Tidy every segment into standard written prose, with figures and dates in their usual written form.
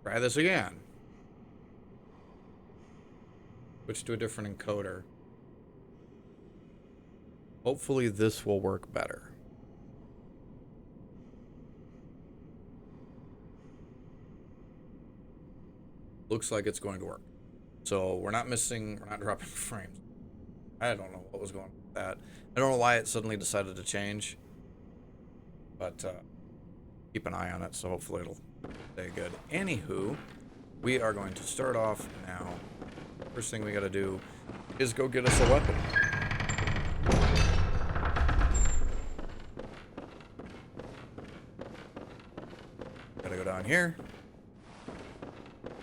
Try this again. Switch to a different encoder. Hopefully this will work better. Looks like it's going to work. So we're not dropping frames. I don't know what was going on with that. I don't know why it suddenly decided to change. But keep an eye on it, so hopefully it'll stay good. Anywho, we are going to start off now. First thing we gotta do is go get us a weapon. Gotta go down here.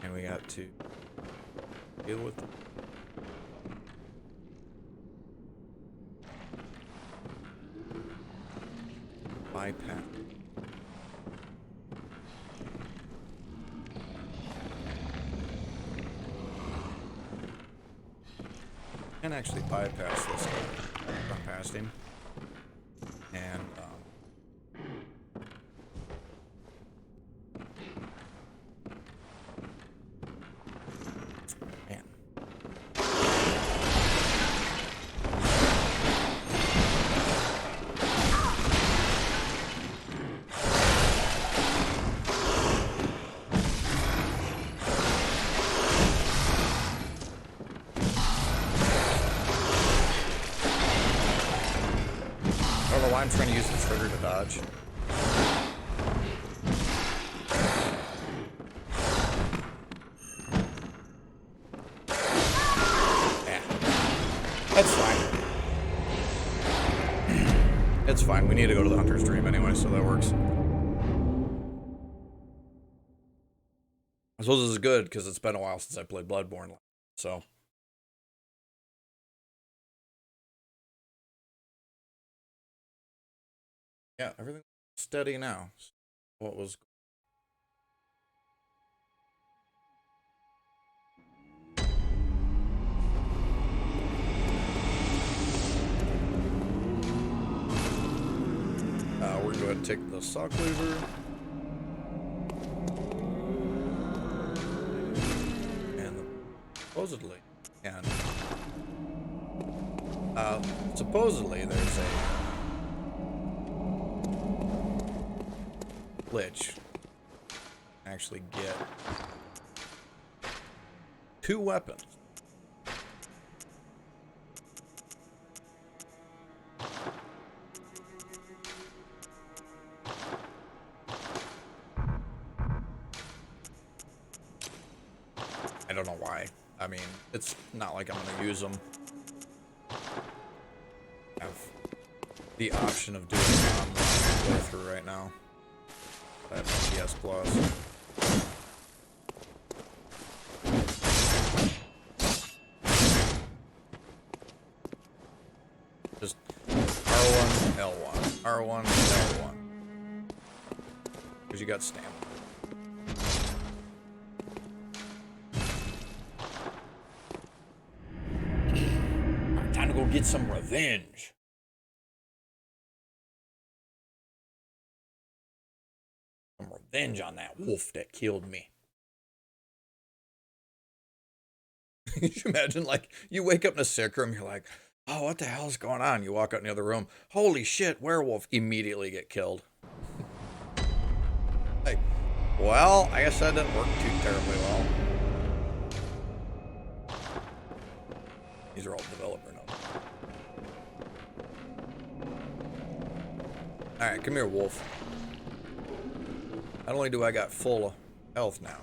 And we got to deal with them. Bypass. Can actually bypass this guy. Run past him. And man. I don't know why I'm trying to use the trigger to dodge. Yeah. That's fine. It's fine. We need to go to the Hunter's Dream anyway, so that works. I suppose this is good, because it's been a while since I played Bloodborne, so... Yeah, everything's steady now. What was... we're going to go ahead and take the saw cleaver. And supposedly, and supposedly there's a glitch. Actually get 2 weapons. I don't know why. I mean, it's not like I'm gonna use them. I have the option of doing it on the playthrough right now. I have no PS Plus. Just R1, L1. R1, L1. Because you got stamina. Time to go get some revenge. Some revenge on that wolf that killed me. Can you imagine, like, you wake up in a sick room, you're like, oh, what the hell's going on? You walk out in the other room, holy shit, werewolf, immediately get killed. Like, well, I guess that didn't work too terribly well. These are all developer notes. Alright, come here, wolf. Not only do I got full health now.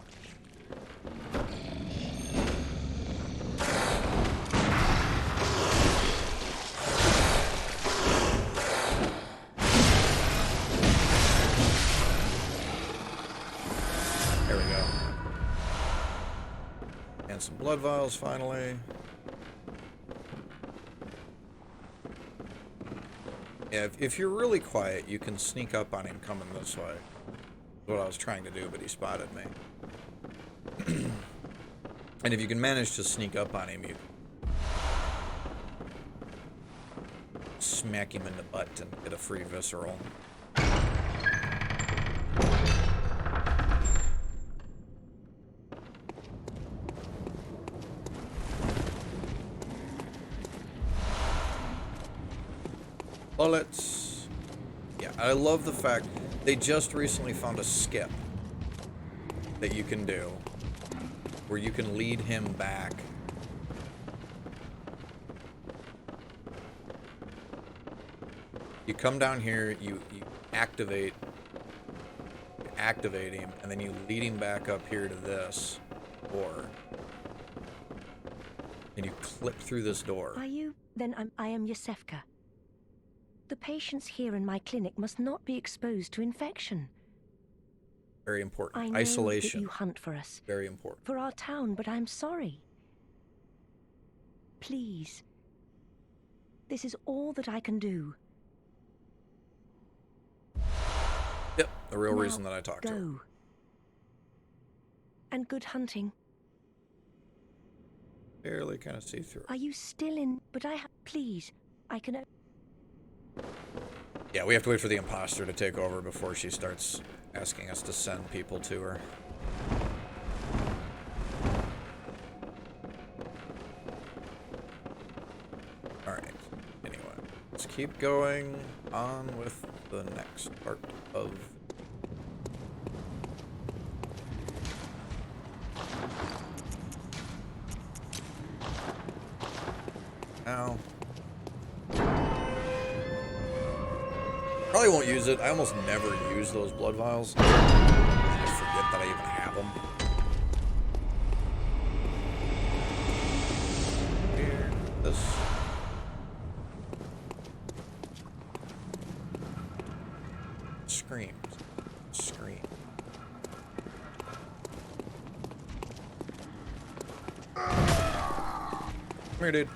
There we go. And some blood vials finally. Yeah, if you're really quiet, you can sneak up on him coming this way. That's what I was trying to do, but he spotted me. And if you can manage to sneak up on him, you smack him in the butt and get a free visceral. bullets. Yeah, I love the fact they just recently found a skip that you can do where you can lead him back. You come down here, you activate him, and then you lead him back up here to this door. And you clip through this door. Are you? Then I am Yosefka. The patients here in my clinic must not be exposed to infection. Very important. I know Isolation. that you hunt for us. Very important. For our town, but I'm sorry. Please. This is all that I can do. Yep, the real Now, reason that I talked to her. Go. And good hunting. Barely kind of see through. Are you still in? But please, I can. Yeah, we have to wait for the imposter to take over before she starts asking us to send people to her. Alright, anyway. Let's keep going on with the next part of... Now... Probably won't use it. I almost never use those blood vials. I just forget that I even have them. Here, this. Screams. Scream. Come here, dude.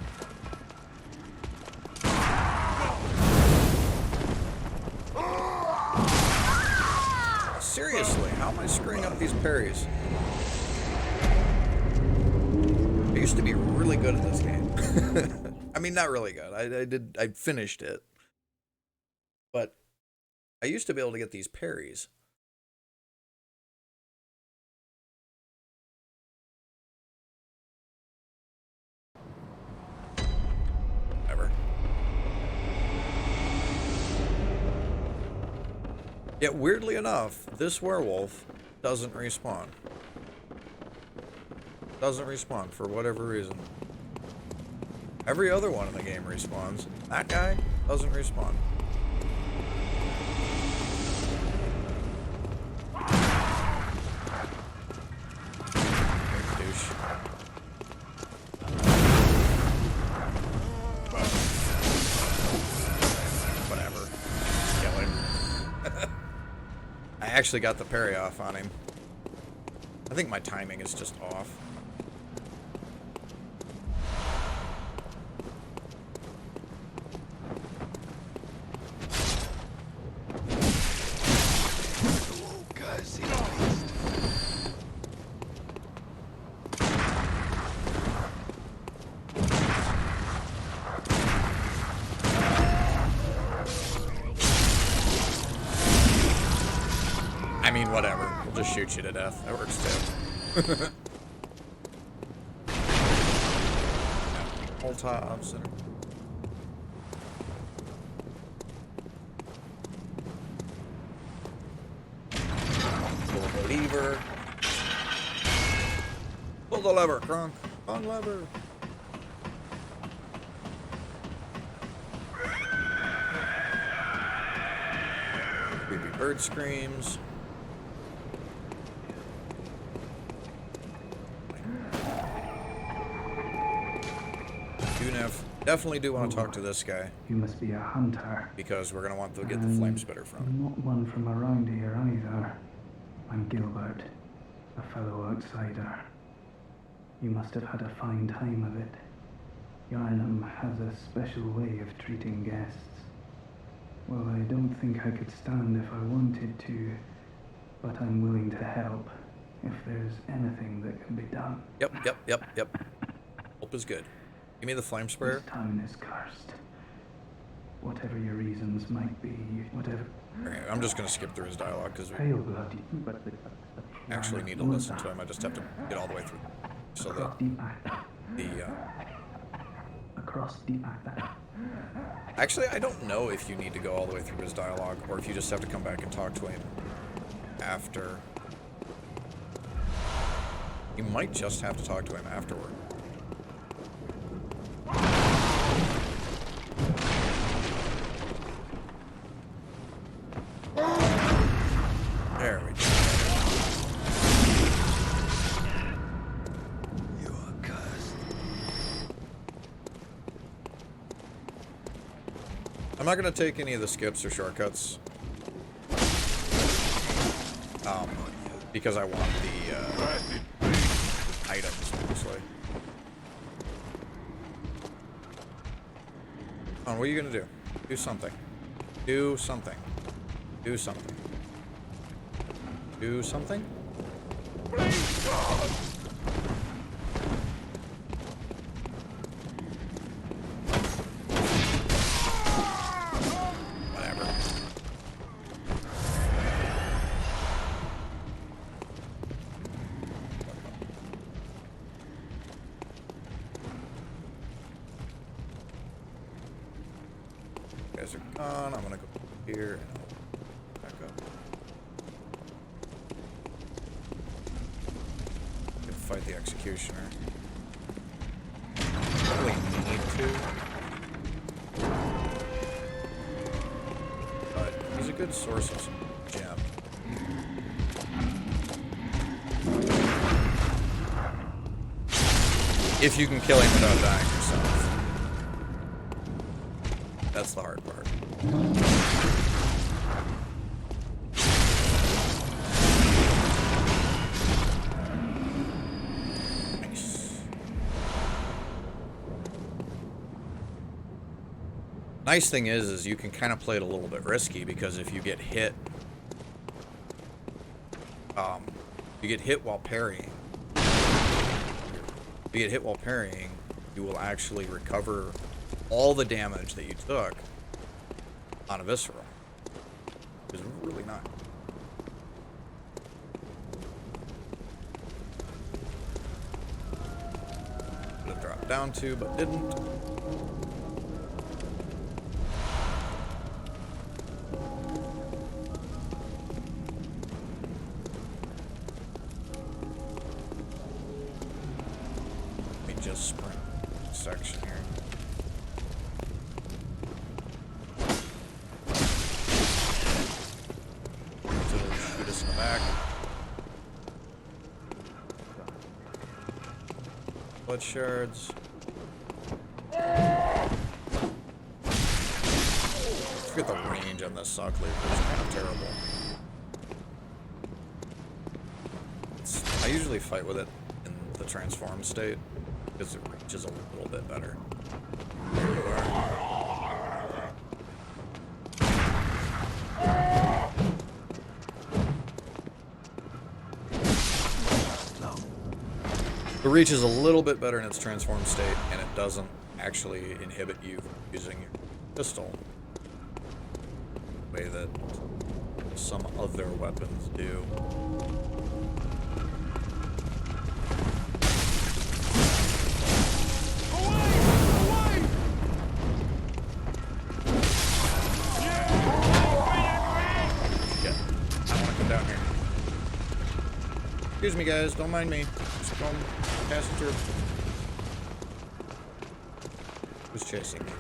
Seriously, how am I screwing up these parries? I used to be really good at this game. I mean, not really good. I finished it. But I used to be able to get these parries. Whatever. Yet, weirdly enough, this werewolf doesn't respawn. Doesn't respawn for whatever reason. Every other one in the game respawns. That guy doesn't respawn. Douche. Whatever. Kill him. I actually got the parry off on him. I think my timing is just off. I mean, whatever. We'll just shoot you to death. That works too. Whole tops and... Pull the lever. Pull the lever, Kronk. On lever. Creepy bird screams. Definitely do want to talk to this guy. You must be a hunter. Because we're going to want to get the flame spitter from him. Not one from around here either. I'm Gilbert, a fellow outsider. You must have had a fine time of it. Yarnum has a special way of treating guests. Well, I don't think I could stand if I wanted to, but I'm willing to help if there's anything that can be done. Yep. Hope is good. Give me the flame sprayer. This town is cursed. Whatever your reasons might be, whatever... Okay, I'm just going to skip through his dialogue because we Pale blood, but actually need to listen to him. I just have to get all the way through. So that the... across deep Actually, I don't know if you need to go all the way through his dialogue, or if you just have to come back and talk to him after. You might just have to talk to him afterward. There we go. You are cursed. I'm not going to take any of the skips or shortcuts. Because I want the items, mostly. Come on, what are you going to do? Do something. Do something. Do something. Do something? Whatever. You guys are gone. I'm gonna go here and back up. Gonna fight the executioner. Really need to. But he's a good source of some gem. If you can kill him without dying yourself. That's the hard part. Nice. Nice thing is you can kind of play it a little bit risky, because if you get hit, while parrying. If you get hit while parrying, you will actually recover all the damage that you took on a visceral. Which is really nice. Could have dropped down to, but didn't. Let me just sprint this section here. Shoot us in the back. Blood shards. I forget the range on this sock leaf. It's kind of terrible. I usually fight with it in the transform state because it reaches a little bit better. There you are. The reach is a little bit better in its transform state, and it doesn't actually inhibit you from using your pistol the way that some other weapons do. Yeah, I want to come down here. Excuse me, guys, don't mind me. Just going past through. Who's chasing me?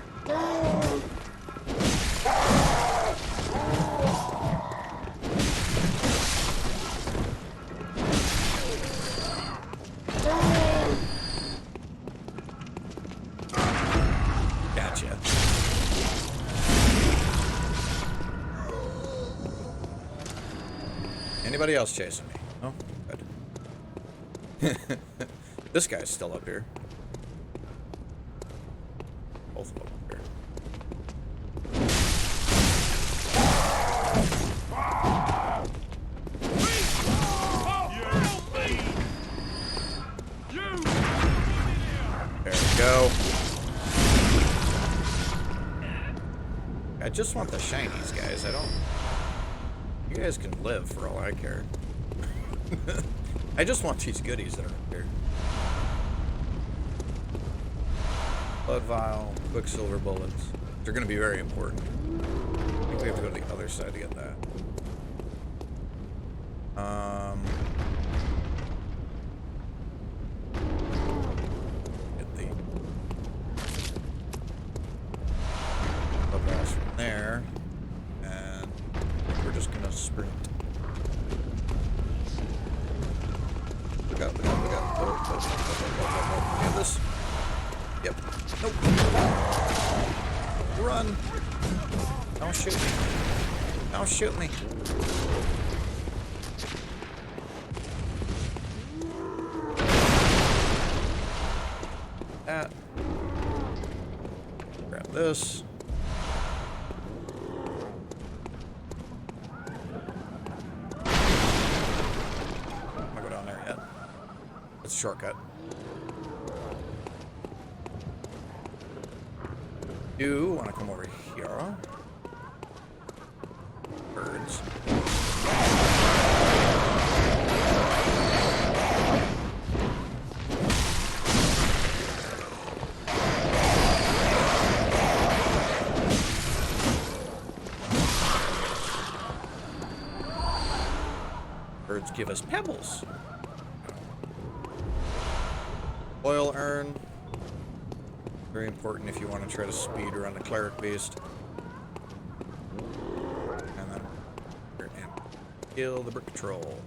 Gotcha. Anybody else chasing me? No? Good. This guy's still up here. Both of them up here. There we go. I just want the shinies, guys. I don't... You guys can live for all I care. I just want these goodies that are up here. Blood vial, quicksilver bullets. They're going to be very important. I think we have to go to the other side to get that. Get the balls from there, and we're just going to sprint. Look out, look out, look out. Oh. Get this? Yep. Nope. Run! Don't shoot me. Don't shoot me. That. Grab this. I'm gonna go down there yet. It's a shortcut. You want to come over here? Birds. Birds give us pebbles. Oil urn. Very important if you want to try to speed run the cleric beast. And then kill the brick troll.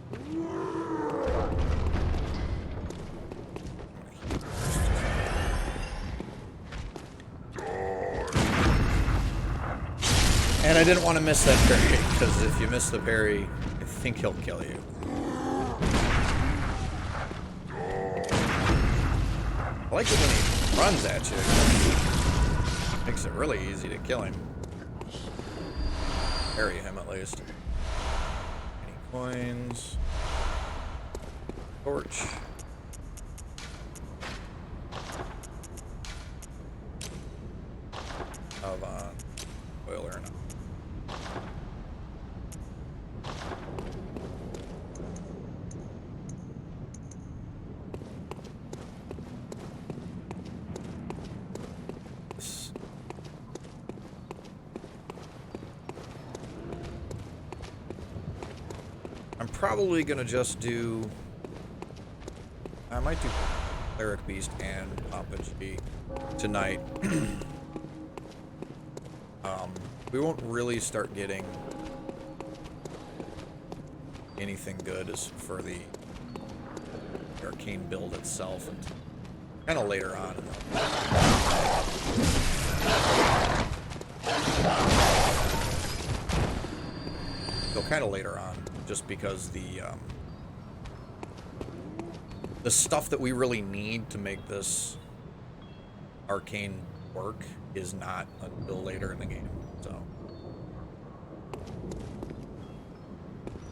And I didn't want to miss that parry, because if you miss the parry, I think he'll kill you. I like it when he runs at you. Makes it really easy to kill him. Parry him at least. Any coins? Torch. Of oil or not. I'm probably gonna just do. I might do Cleric Beast and Opage tonight. We won't really start getting anything good as for the Arcane build itself, and kind of later on. So kind of later on. Just because the stuff that we really need to make this Arcane work is not until later in the game. So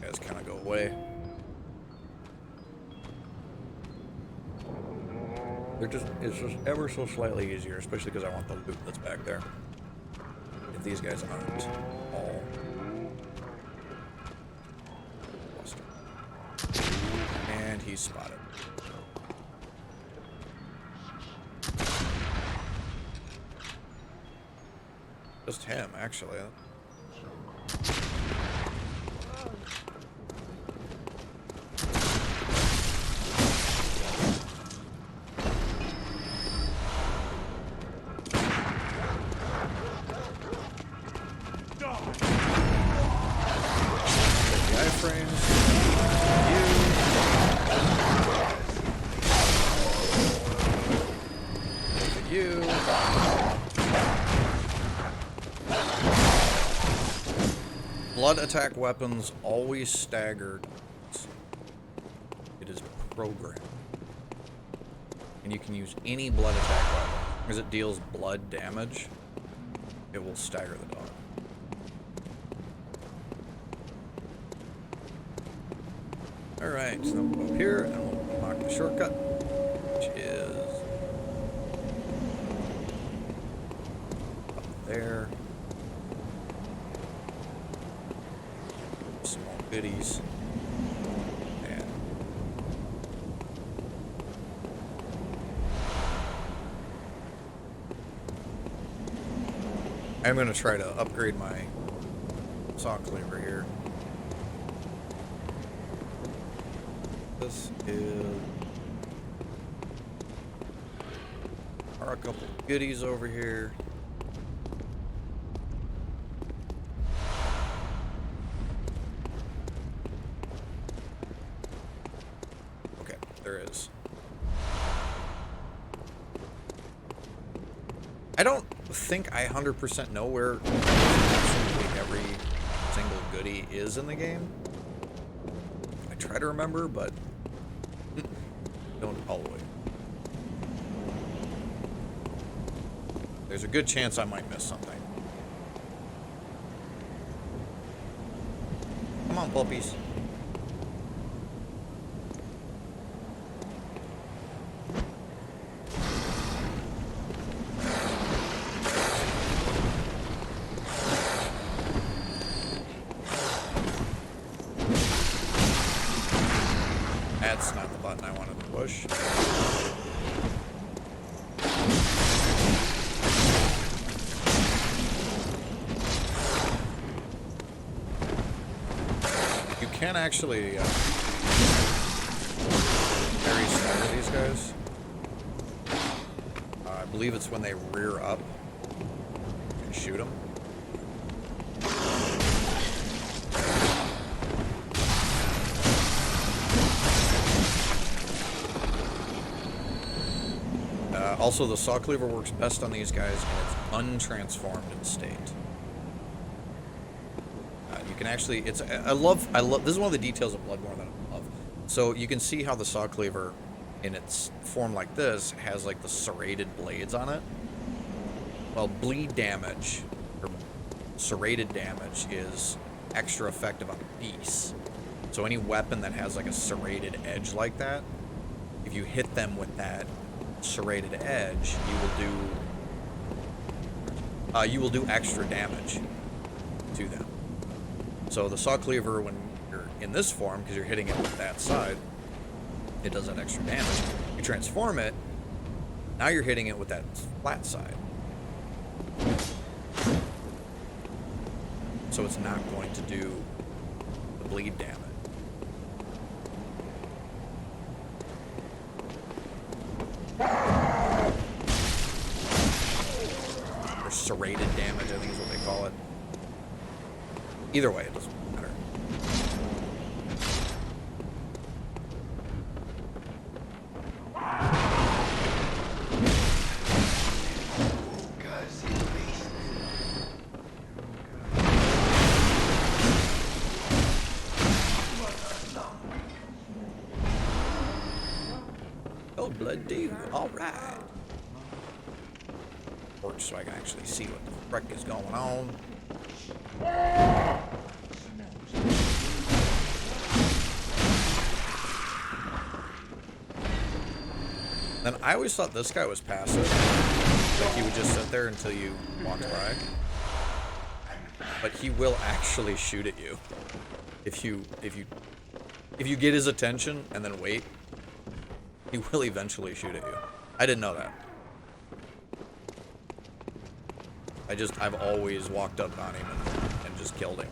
you guys kind of go away. It's just ever so slightly easier, especially because I want the loot that's back there. If these guys aren't all. And he's spotted. Just him, actually. The iframes. You. Blood attack weapons always staggered. It is programmed. And you can use any blood attack weapon. As it deals blood damage, it will stagger the dog. Alright, so we'll go up here and we'll unlock the shortcut, which is there. Some more goodies. And I'm gonna try to upgrade my saw cleaver here. This is... are a couple goodies over here. Okay, there is. I don't think I 100% know where absolutely every single goodie is in the game. I try to remember, but don't always. There's a good chance I might miss something. Come on, puppies. That's not the button I wanted to push. You can actually parry smite these guys. I believe it's when they rear up and shoot them. Also, the saw cleaver works best on these guys in its untransformed state. You can actually, I love, this is one of the details of Bloodborne that I love. So you can see how the saw cleaver in its form like this has like the serrated blades on it. Well, bleed damage, or serrated damage, is extra effective on beasts. So any weapon that has like a serrated edge like that, if you hit them with that serrated edge, you will do extra damage to them. So the saw cleaver, when you're in this form, because you're hitting it with that side, it does that extra damage. You transform it, now you're hitting it with that flat side. So it's not going to do the bleed damage. Or serrated damage, I think is what they call it. Either way, it doesn't matter. Oh, blood dude, alright. Torch so I can actually see what the frick is going on. Then I always thought this guy was passive. Like he would just sit there until you walked by. But he will actually shoot at you. If you get his attention and then wait, he will eventually shoot at you. I didn't know that. I've always walked up on him and just killed him.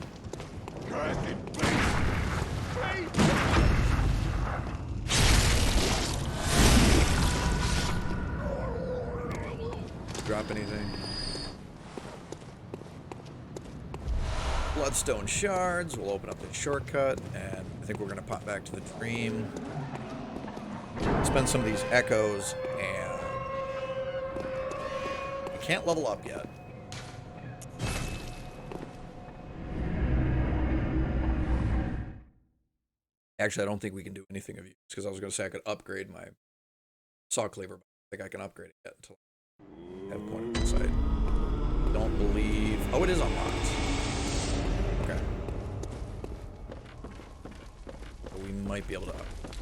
Drop anything? Bloodstone shards. We'll open up the shortcut, and I think we're gonna pop back to the dream. Spend some of these echoes, and you can't level up yet. Actually, I don't think we can do anything of use, because I was going to say I could upgrade my saw cleaver, but I think I can upgrade it yet until I have point of insight. Don't believe... Oh, it is unlocked. Okay. So we might be able to upgrade.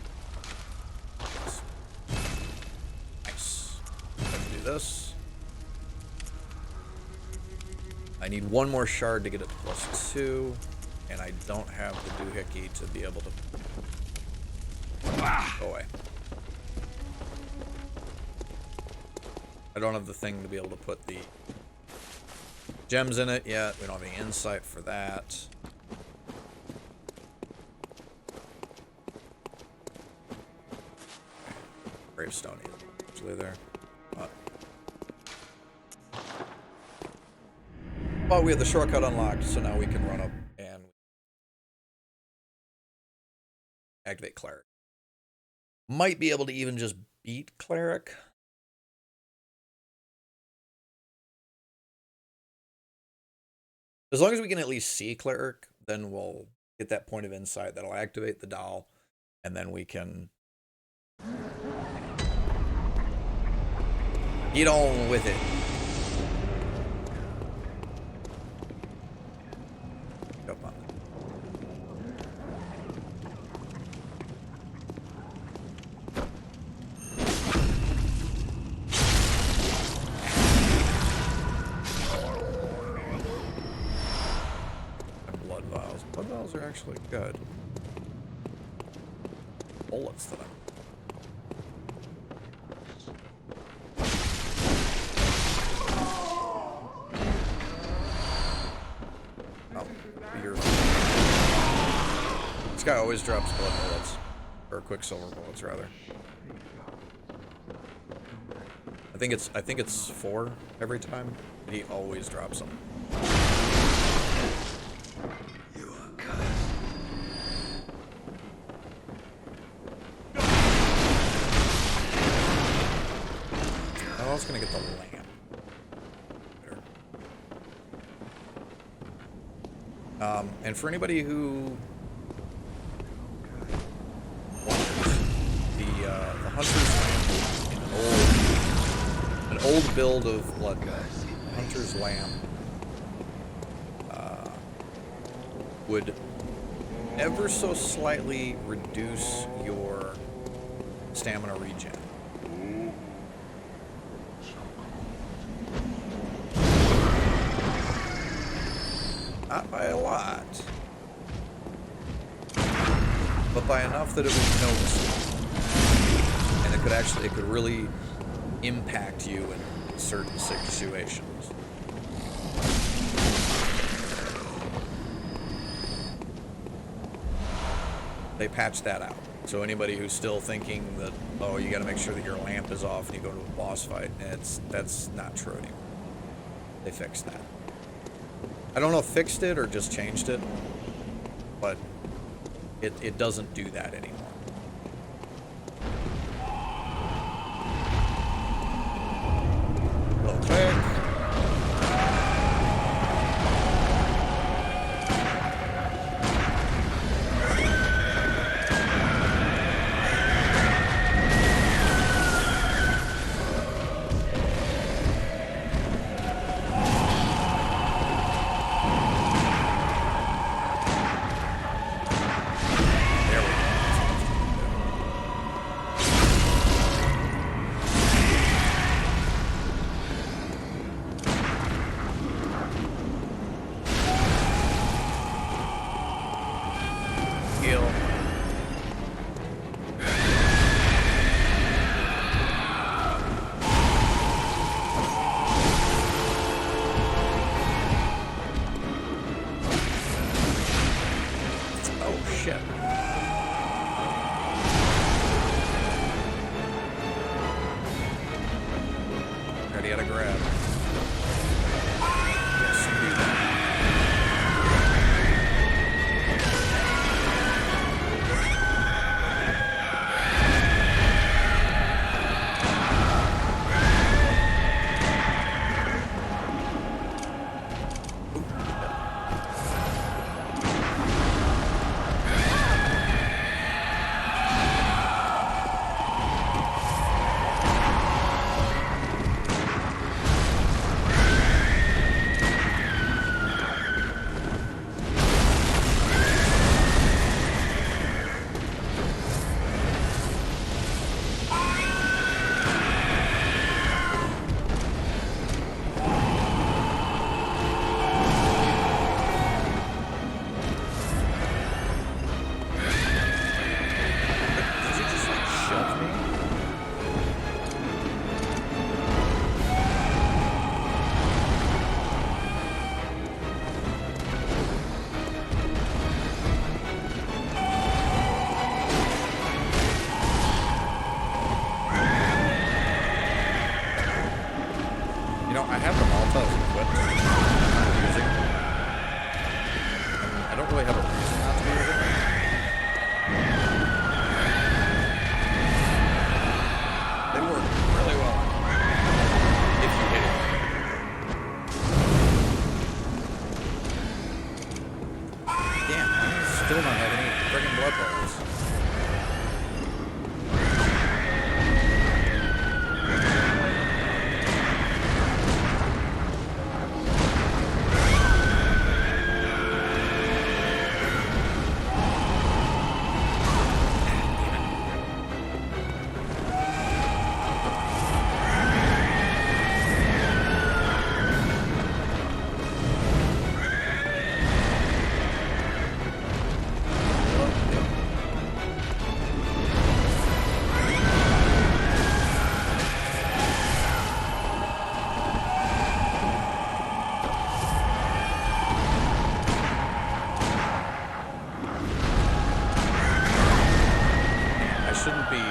Yes. Nice. Let's do this. I need one more shard to get it to +2, and I don't have the doohickey to be able to... Go away. I don't have the thing to be able to put the gems in it yet. We don't have any insight for that. Gravestone is actually there. But we have the shortcut unlocked, so now we can run up and activate Cleric. Might be able to even just beat Cleric. As long as we can at least see Cleric, then we'll get that point of insight that'll activate the doll, and then we can get on with it. Come on. And blood vials. Blood vials are actually good. Bullets that I'm. This guy always drops blood bullets. Or quicksilver bullets, rather. I think it's 4 every time. He always drops them. You are cursed. Oh, I was gonna get the lamp. And for anybody who wonders, the Hunter's Lamp, an old build of Bloodborne, Hunter's Lamp would ever so slightly reduce your stamina regen. Not by a lot, but by enough that it was noticeable, and it could really impact you in certain situations. They patched that out, so anybody who's still thinking that, oh, you got to make sure that your lamp is off and you go to a boss fight, that's not true anymore. They fixed that. I don't know if fixed it or just changed it, but it doesn't do that anymore. Real quick.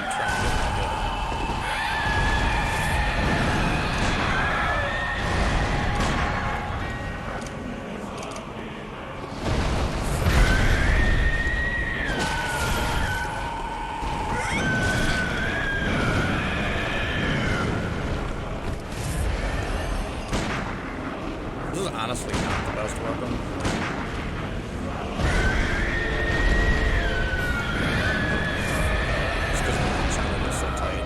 trying to get my This is honestly not the best weapon. Just because the channel is so tight.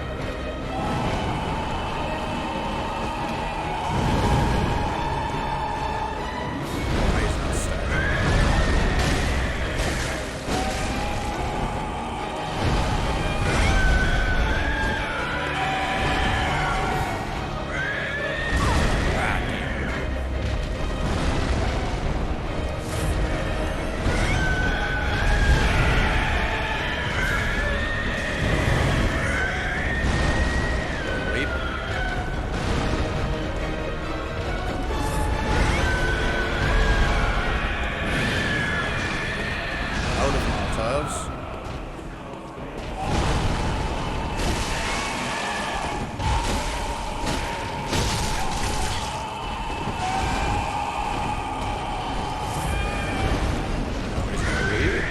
Why is that stacked? Ah, damn. Wait. Out of Molotovs. He's gonna leave.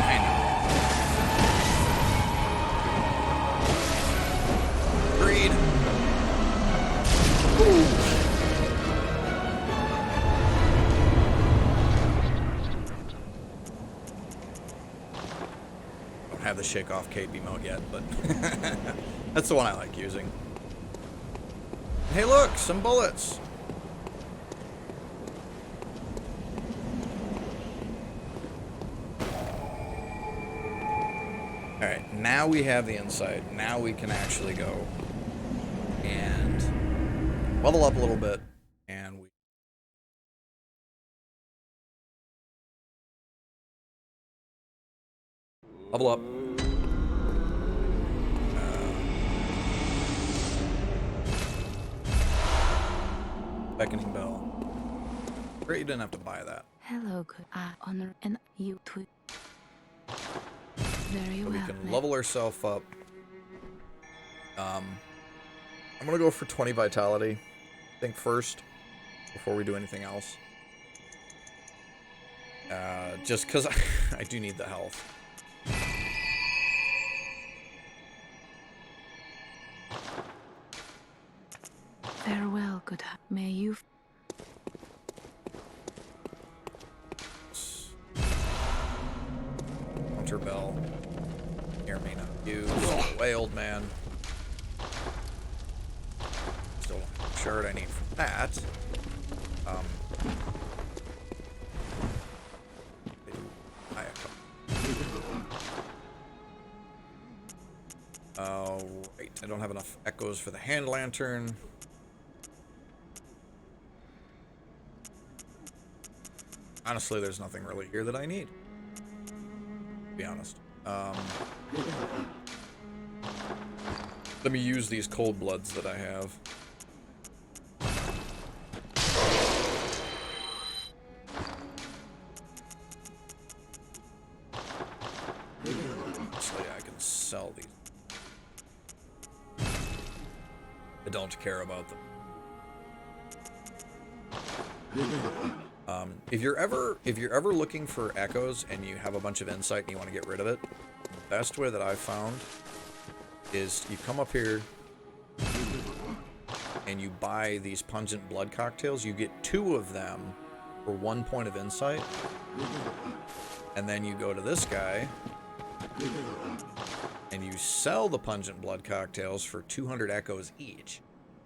I know. Agreed. Don't have the shake off cape emote yet, but that's the one I like using. Hey, look, some bullets. All right, now we have the insight. Now we can actually go and level up a little bit, and we level up. Beckoning bell. Great, you didn't have to buy that. Hello, good. I honor and you too. Very So well. we can level ourselves up. I'm gonna go for 20 vitality, I think, first, before we do anything else. Just because I do need the health. Farewell, good. May you. Hunter bell. Here may not use. Away, old man. Still sure what I need for that. Right. I don't have enough echoes for the hand lantern. Honestly, there's nothing really here that I need, to be honest. Let me use these cold bloods that I have. Actually, I can sell these. I don't care about them. If you're ever looking for echoes and you have a bunch of insight and you want to get rid of it, the best way that I've found is you come up here and you buy these pungent blood cocktails. You get 2 of them for 1 point of insight, and then you go to this guy and you sell the pungent blood cocktails for 200 echoes each.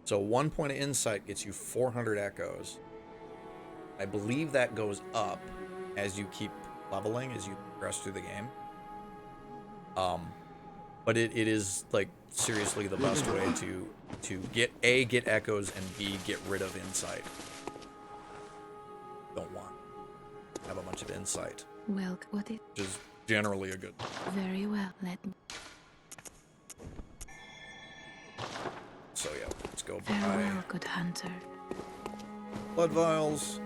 So 1 point of insight gets you 400 echoes. I believe that goes up as you keep leveling, as you progress through the game. But it is like seriously the best way to get echoes and B, get rid of insight. Don't want to have a bunch of insight. Well, what is Which is generally a good. very well. Let me. So yeah, let's go Farewell, buy good hunter. blood vials.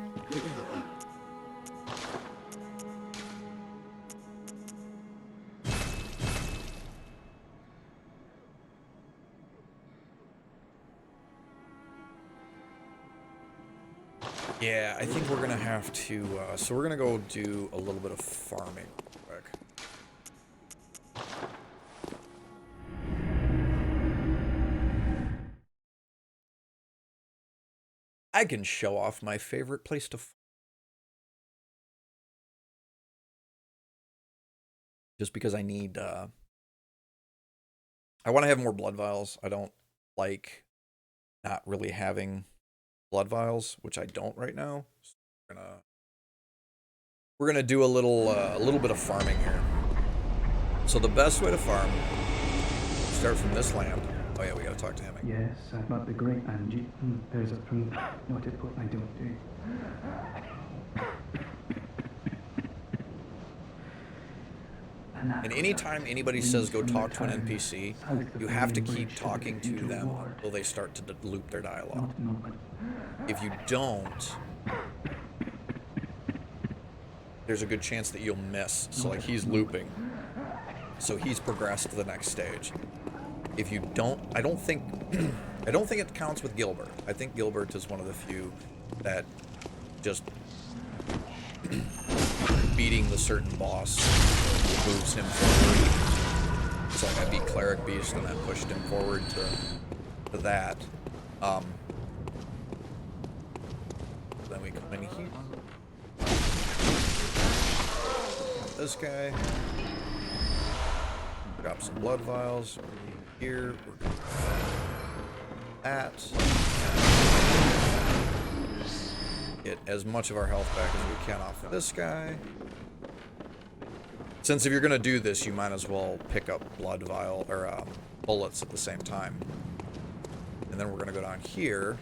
Yeah, I think we're gonna have to, so we're gonna go do a little bit of farming real quick. I can show off my favorite place to just because I need, I want to have more blood vials. I don't like not really having blood vials, which I don't right now. So we're gonna do a little bit of farming here. So the best way to farm, start from this lamp. Oh yeah, we gotta talk to him again. Yes, but the great Angie. There's a noted what I don't do. And anytime anybody says go talk to an NPC, you have to keep talking to them until they start to loop their dialogue. If you don't, there's a good chance that you'll miss. So like he's looping, so he's progressed to the next stage. If you don't, I don't think it counts with Gilbert. I think Gilbert is one of the few that just beating the certain boss moves him forward. So like I beat Cleric Beast and that pushed him forward to that. Then we come in here. This guy. Drop some blood vials. Here. That. Get as much of our health back as we can off of this guy. Since if you're gonna do this, you might as well pick up blood vial or bullets at the same time. And then we're gonna go down here.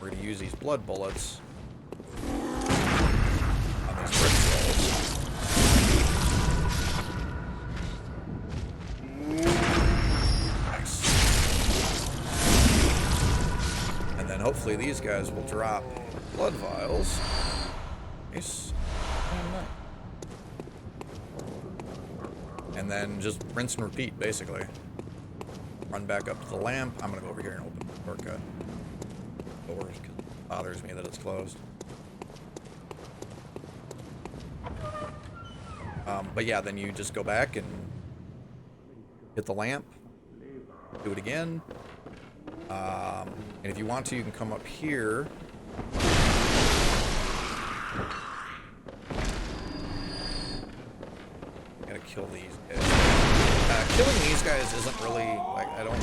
We're gonna use these blood bullets on these brick rolls. Nice. And then hopefully these guys will drop blood vials. Nice. And then just rinse and repeat, basically. Run back up to the lamp. I'm gonna go over here and open the shortcut doors because it bothers me that it's closed. But yeah, then you just go back and hit the lamp. Do it again. And if you want to, you can come up here. Gotta kill these guys. Killing these guys isn't really, like, I don't...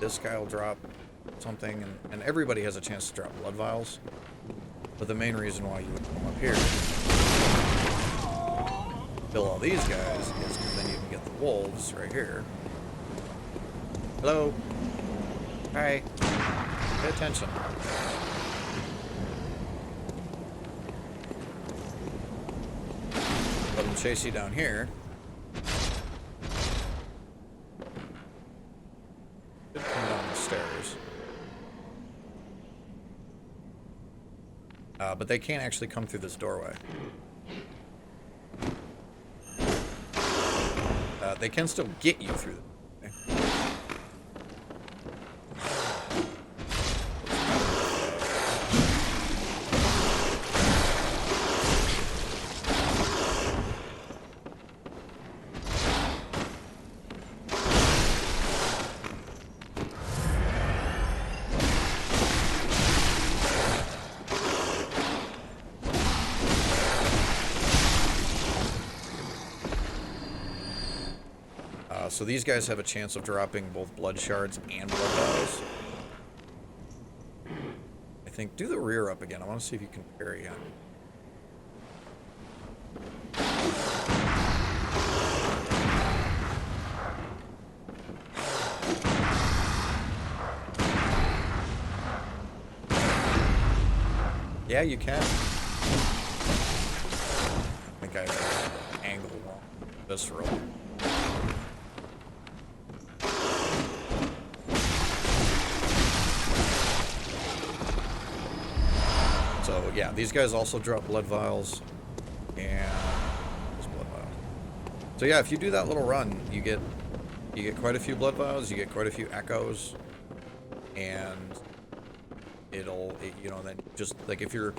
This guy will drop something, and everybody has a chance to drop blood vials. But the main reason why you would come up here, kill all these guys, is because then you can get the wolves right here. Hello? Hi. Pay attention. Let them chase you down here. Should come down the stairs. But they can't actually come through this doorway. They can still get you through the doorway. So these guys have a chance of dropping both blood shards and blood vials. I think do the rear up again. I want to see if you can parry him. Yeah, you can. I think I angle wrong. Visceral. So yeah, these guys also drop blood vials, and there's blood vials. So yeah, if you do that little run, you get quite a few blood vials, you get quite a few echoes, and you know, then just like if you're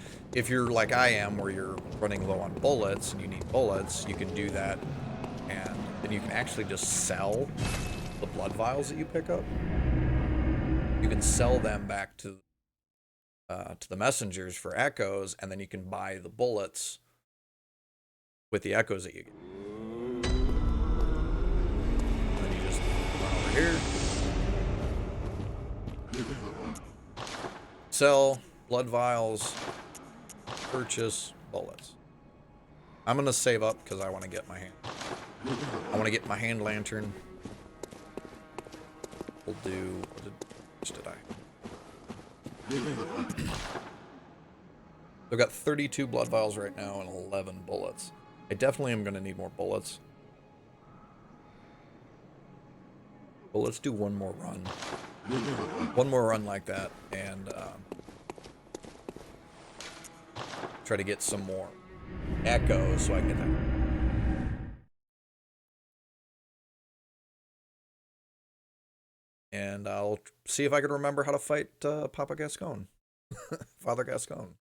like I am, where you're running low on bullets and you need bullets, you can do that, and then you can actually just sell the blood vials that you pick up. You can sell them back to the messengers for echoes, and then you can buy the bullets with the echoes that you get. And then you just run over here. Sell blood vials, purchase bullets. I'm gonna save up because I want to get my hand. I want to get my hand lantern. We'll do. Which did I? I've got 32 blood vials right now and 11 bullets. I definitely am gonna need more bullets. But let's do one more run. One more run like that, and try to get some more echoes so I can get that. And I'll see if I can remember how to fight Papa Gascon. Father Gascon.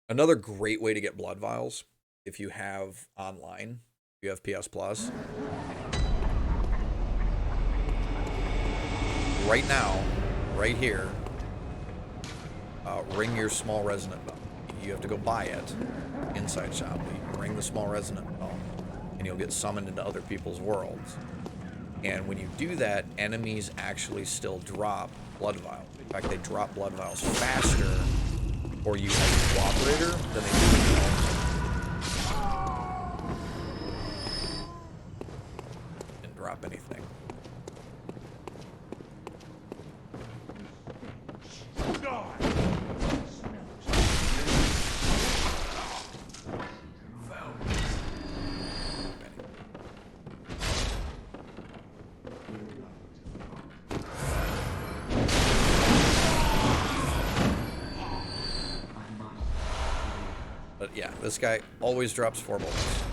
Another great way to get blood vials, if you have online, if you have PS Plus. Right now, right here, ring your small resonant bell. You have to go buy it inside shop. You can ring the small resonant bell, and you'll get summoned into other people's worlds. And when you do that, enemies actually still drop blood vials. In fact, they drop blood vials faster for you as a cooperator than they do in the Didn't drop anything. But yeah, this guy always drops 4 bullets.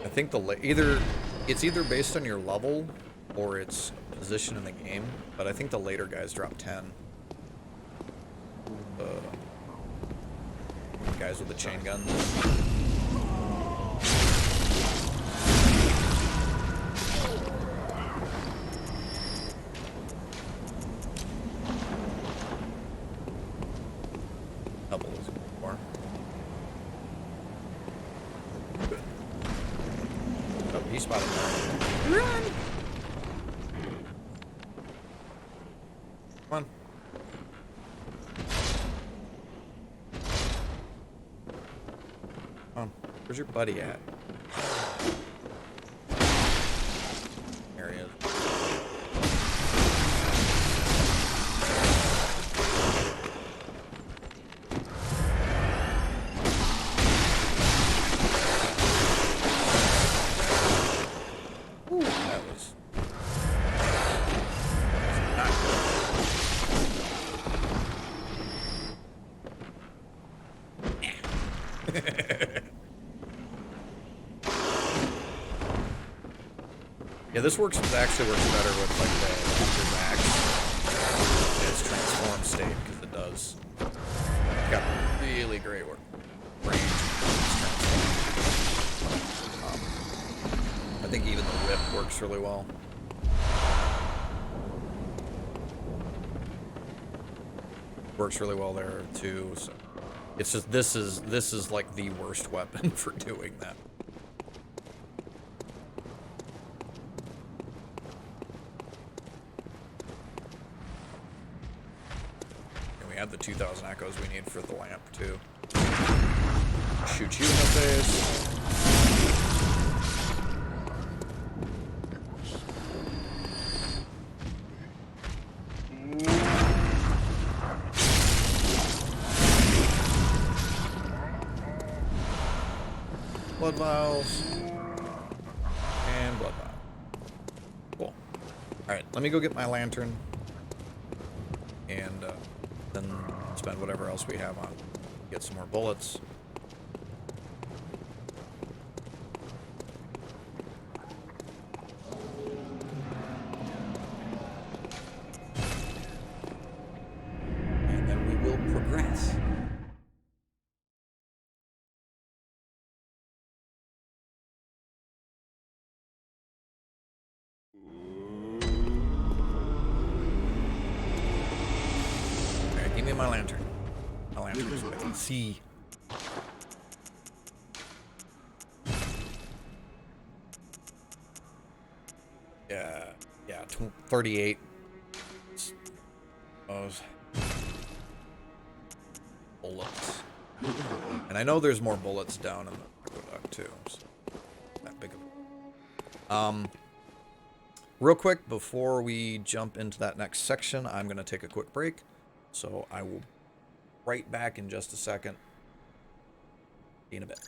I think it's either based on your level or its position in the game, but I think the later guys drop 10. Guys with the chain guns. Double is more. Oh, he spotted me. Run! Come on. Where's your buddy at? There he is. Ooh, that was not good. Yeah, this actually works better with like the Hunter's Axe in its transformed state, because it does. It's got really great range. I think even the whip works really well. Works really well there too. So it's just this is like the worst weapon for doing that. had the 2,000 echoes we need for the lamp, too. Shoot you in the face. Blood vials. And blood vial. Cool. Alright, let me go get my lantern. And then spend whatever else we have on. Get some more bullets. And then we will progress. Alright, give me my lantern. My lantern so I can see. Yeah, 38. Those bullets. And I know there's more bullets down in the aqueduct too. So that big of real quick, before we jump into that next section, I'm going to take a quick break. So I will be right back in just a second. See you in a bit.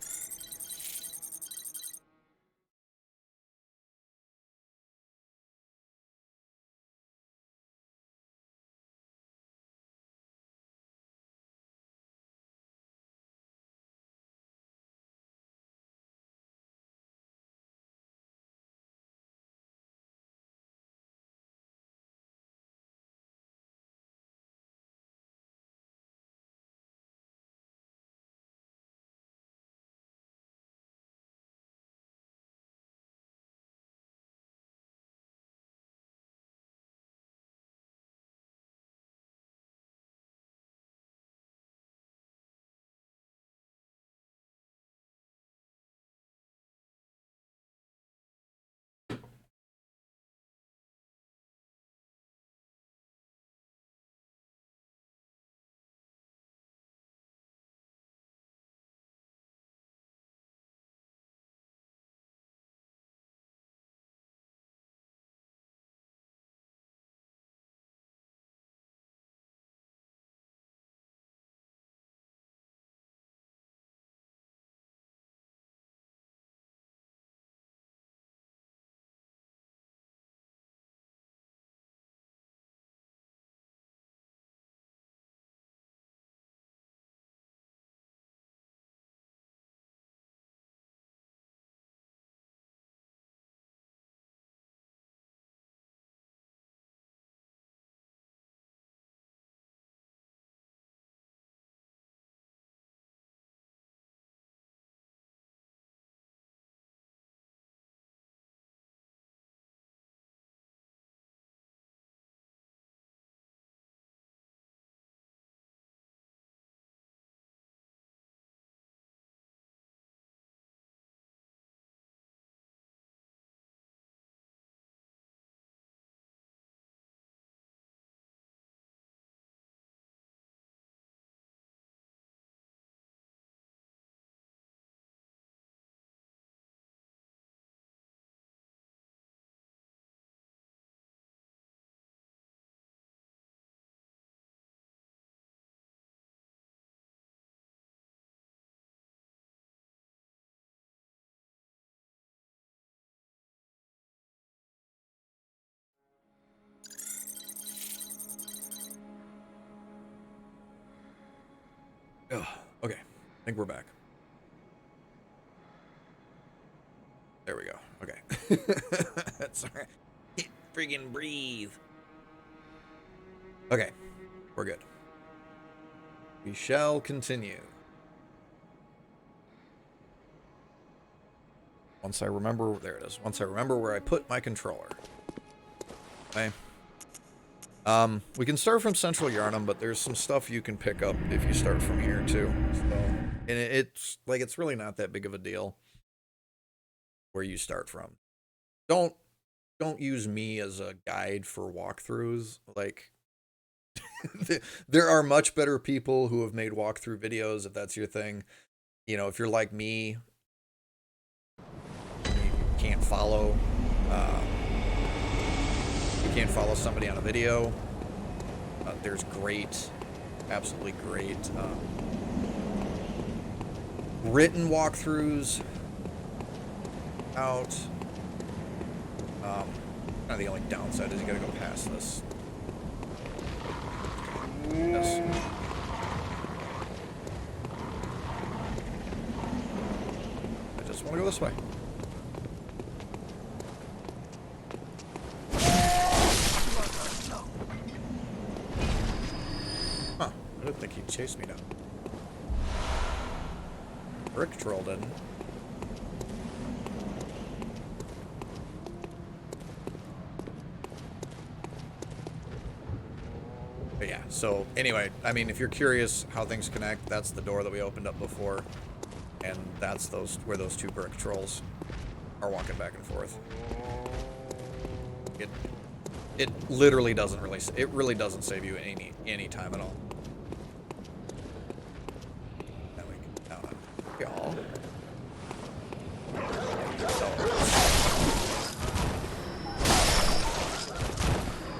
Oh, okay. I think we're back. There we go. Okay. That's alright. Friggin' breathe. Okay. We're good. We shall continue. Once I remember, there it is. Once I remember where I put my controller. Okay. We can start from Central Yarnum, but there's some stuff you can pick up if you start from here too. So, and it's like, it's really not that big of a deal where you start from. Don't use me as a guide for walkthroughs. Like, There are much better people who have made walkthrough videos if that's your thing. You know, if you're like me, you can't follow somebody on a video. There's great, absolutely great written walkthroughs out. Kind of the only downside is you gotta go past this. Yes. I just want to go this way. Huh. I didn't think he'd chase me down. Brick troll didn't. But yeah, so anyway, I mean, if you're curious how things connect, that's the door that we opened up before. And that's where those two brick trolls are walking back and forth. It literally doesn't really doesn't save you any time at all. Then we can down on y'all.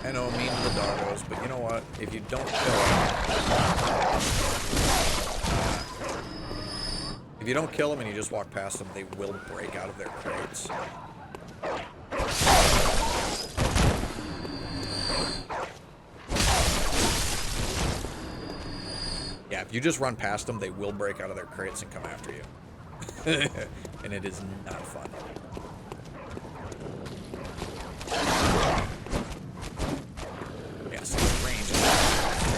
I know, mean to the doggos, but you know what? If you don't kill them, and you just walk past them, they will break out of their crates. Yeah, if you just run past them, they will break out of their crates and come after you. And it is not fun. Yes, the range is terrible.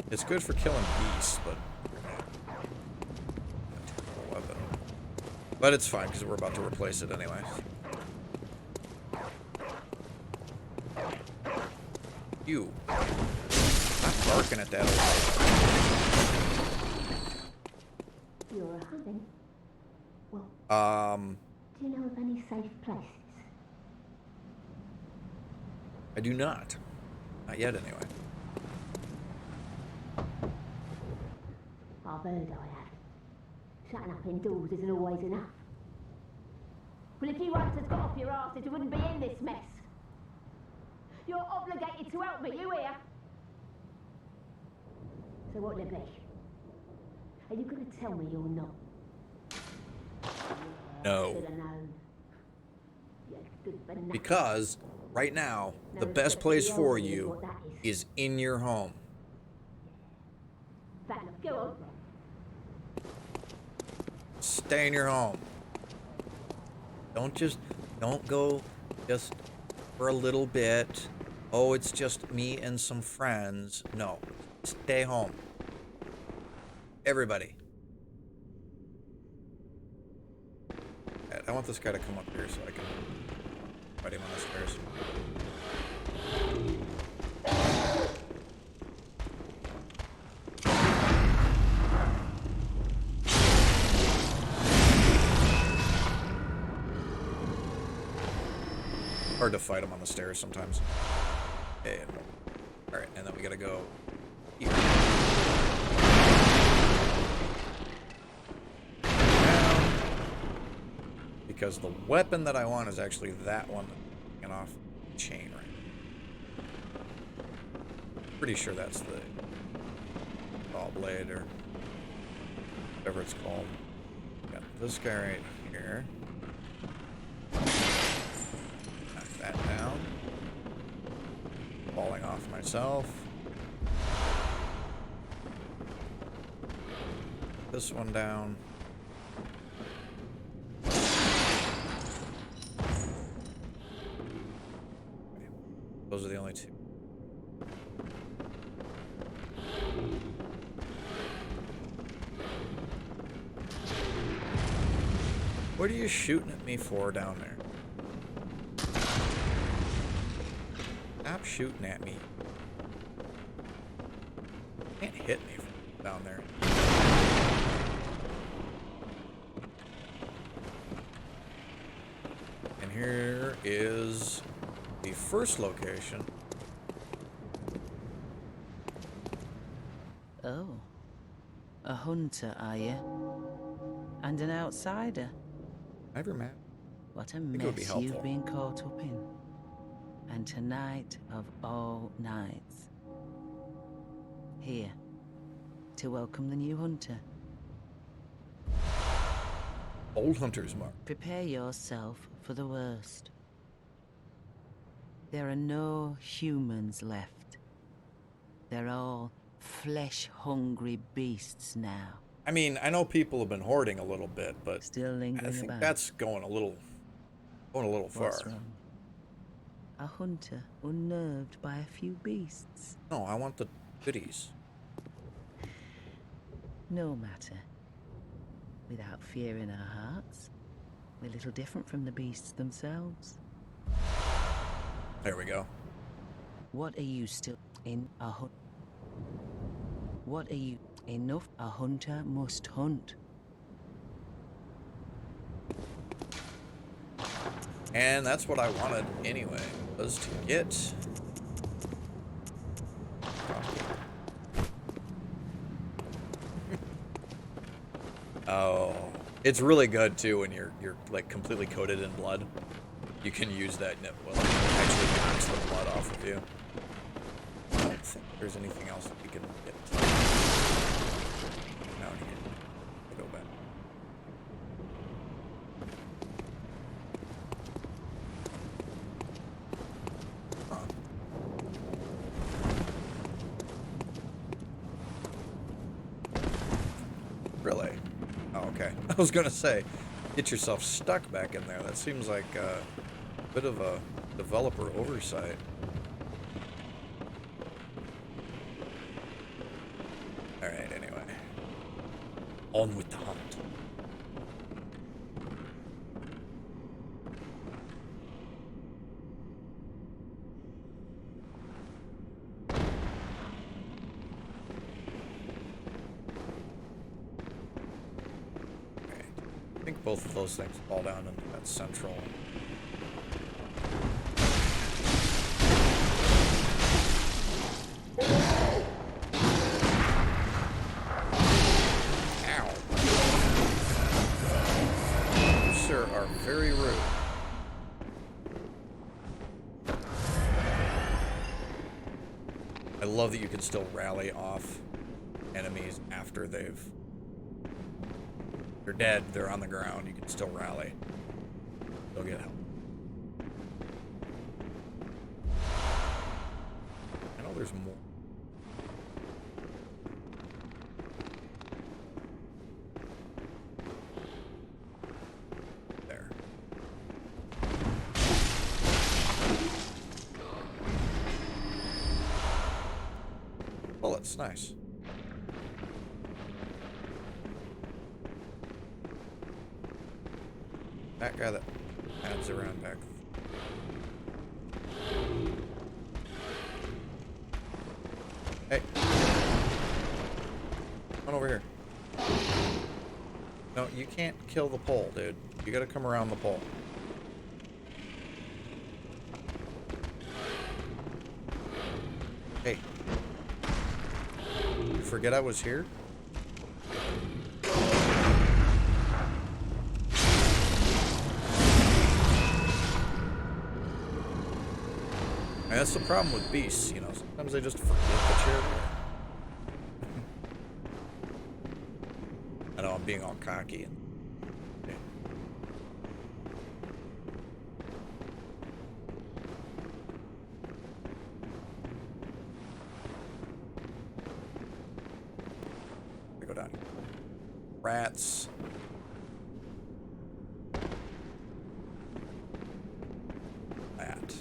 It's good for killing beasts, but weapon. But it's fine because we're about to replace it anyway. You. I'm barking at that old lady. You're a hunting. Well, do you know of any safe places? I do not. Not yet, anyway. I've heard I have. Shutting up indoors isn't always enough. Well, if you once had got off your arse, you wouldn't be in this mess. You're obligated to help me, you hear? So what'll it be? Are you going to tell me you're not? No. Should have known. You're good for nothing. Because right now, the best place for you is in your home. Fair enough, go on. Stay in your home. Don't go just for a little bit. Oh, it's just me and some friends. No, stay home. Everybody. I want this guy to come up here so I can fight him on the stairs. Hard to fight him on the stairs sometimes. And, all right, and then we gotta go here. Down. Because the weapon that I want is actually that one that's hanging off the chain right now. Pretty sure that's the ball blade or whatever it's called. Got this guy right here. That down. Falling off myself. This one down. Those are the only two. What are you shooting at me for down there? Stop shooting at me. You can't hit me from down there. And here is the the first location. Oh. A hunter, are you? And an outsider? Never met. What a think it would be mess helpful. you've been caught up in. And tonight of all nights. Here, to welcome the new hunter. Old hunter's mark. Prepare yourself for the worst. There are no humans left. They're all flesh-hungry beasts now. I mean, I know people have been hoarding a little bit, but Still I lingering think about. that's going a little far. What's wrong? A hunter unnerved by a few beasts? No, I want the goodies. No matter. Without fear in our hearts, we're little different from the beasts themselves. There we go. What are you still in a hunt? What are you enough? A hunter must hunt. And that's what I wanted anyway, was to get. Oh, it's really good too when you're like completely coated in blood. You can use that. Well, it actually knocks the blood off of you. I don't think there's anything else that we can get down here. I'll go back. Huh. Really? Oh, okay. I was gonna say, get yourself stuck back in there. That seems like a bit of a developer oversight. Alright, anyway. On with the hunt. Okay. I think both of those things fall down into that central. Ow. You, sir, are very rude. I love that you can still rally off enemies after they're dead, they're on the ground, you can still rally. They'll get help. I know there's more. There. Bullets, nice. That guy that adds around back. Hey. Come over here. No, you can't kill the pole, dude. You gotta come around the pole. Hey. You forget I was here? And that's the problem with beasts, you know. Sometimes they just forget that you're there. I know I'm being all cocky. Okay. I go down. Rats. That.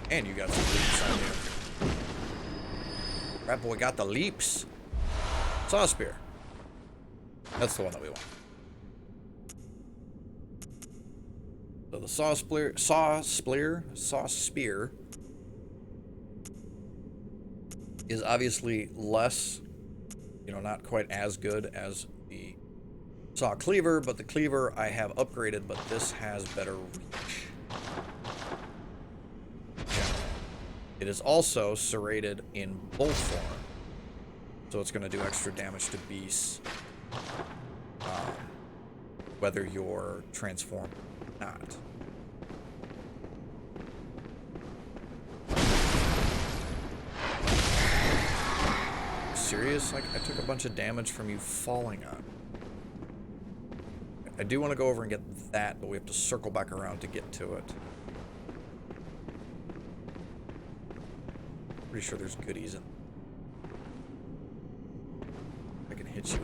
And you got some leaps on you. Rat boy got the leaps. Saw spear. That's the one that we want. So the saw spear is obviously less you know, not quite as good as the saw cleaver, but the cleaver I have upgraded, but this has better reach. It is also serrated in bolt form, so it's going to do extra damage to beasts, whether you're transformed or not. Serious? Like, I took a bunch of damage from you falling on. I do want to go over and get that, but we have to circle back around to get to it. Pretty sure there's goodies in. I can hit you.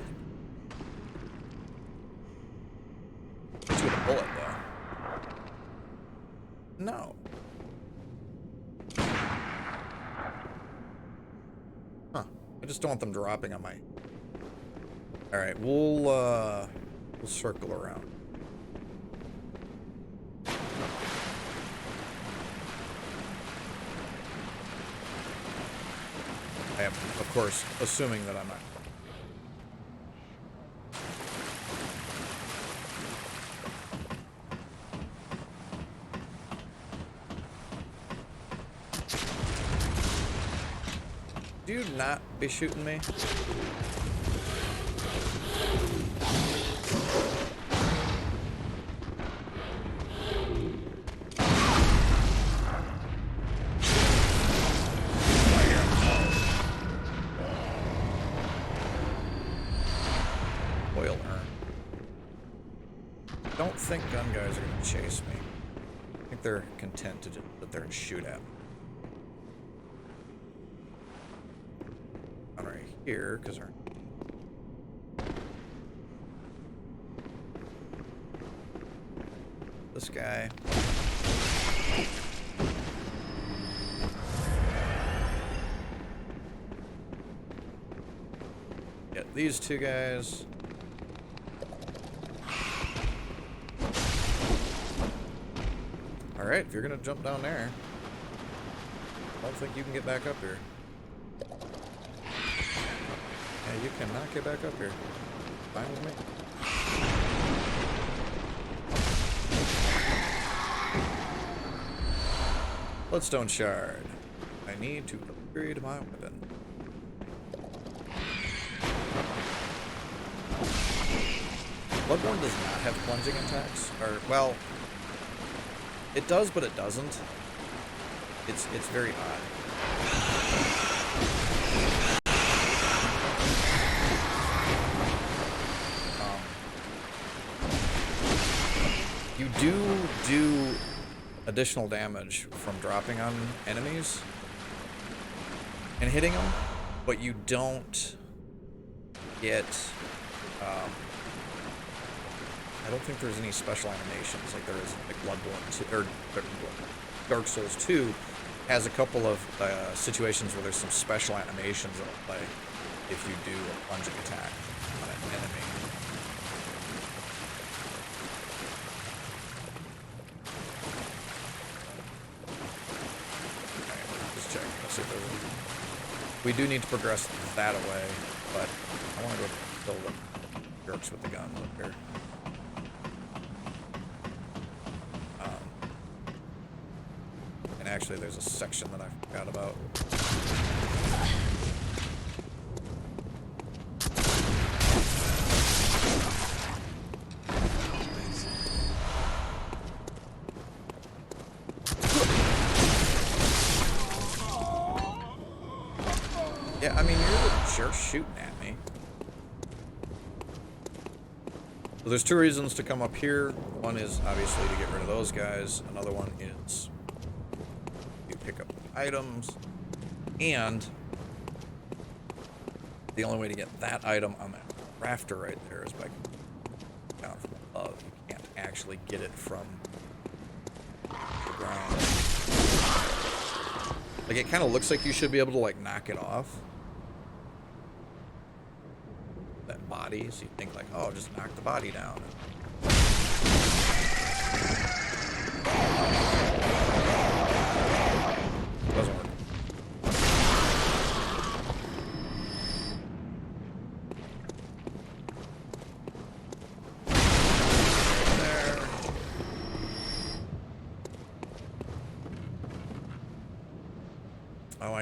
Hit you with a bullet, though. No. Huh. I just don't want them dropping on my... Alright, we'll circle around. I am, of course, assuming that I'm not. Do you not be shooting me? Oil urn. Don't think gun guys are gonna chase me. I think they're content to just sit there and shoot at me. I'm right here, because our... This guy. Get these two guys. Alright, if you're gonna jump down there, I don't think you can get back up here. Yeah, you cannot get back up here. Fine with me. Bloodstone shard. I need to upgrade my weapon. Bloodborne does not have plunging attacks. Or, well, it does, but it doesn't. It's very odd. You do additional damage from dropping on enemies and hitting them, but you don't get... I don't think there's any special animations like there is like Bloodborne 2, or Dark Souls 2 has a couple of situations where there's some special animations that'll play if you do a plunging attack on an enemy. Okay, just check. Let's see if there's any. We do need to progress that away, but I want to go kill the jerks with the guns up here. And actually, there's a section that I forgot about. Yeah, I mean, you're the jerk shooting at me. So there's two reasons to come up here. One is obviously to get rid of those guys. Another one is you pick up items. And the only way to get that item on that rafter right there is by down from above. You can't actually get it from the ground. Like, it kind of looks like you should be able to, like, knock it off. That body, so you think, like, oh, just knock the body down. Doesn't work.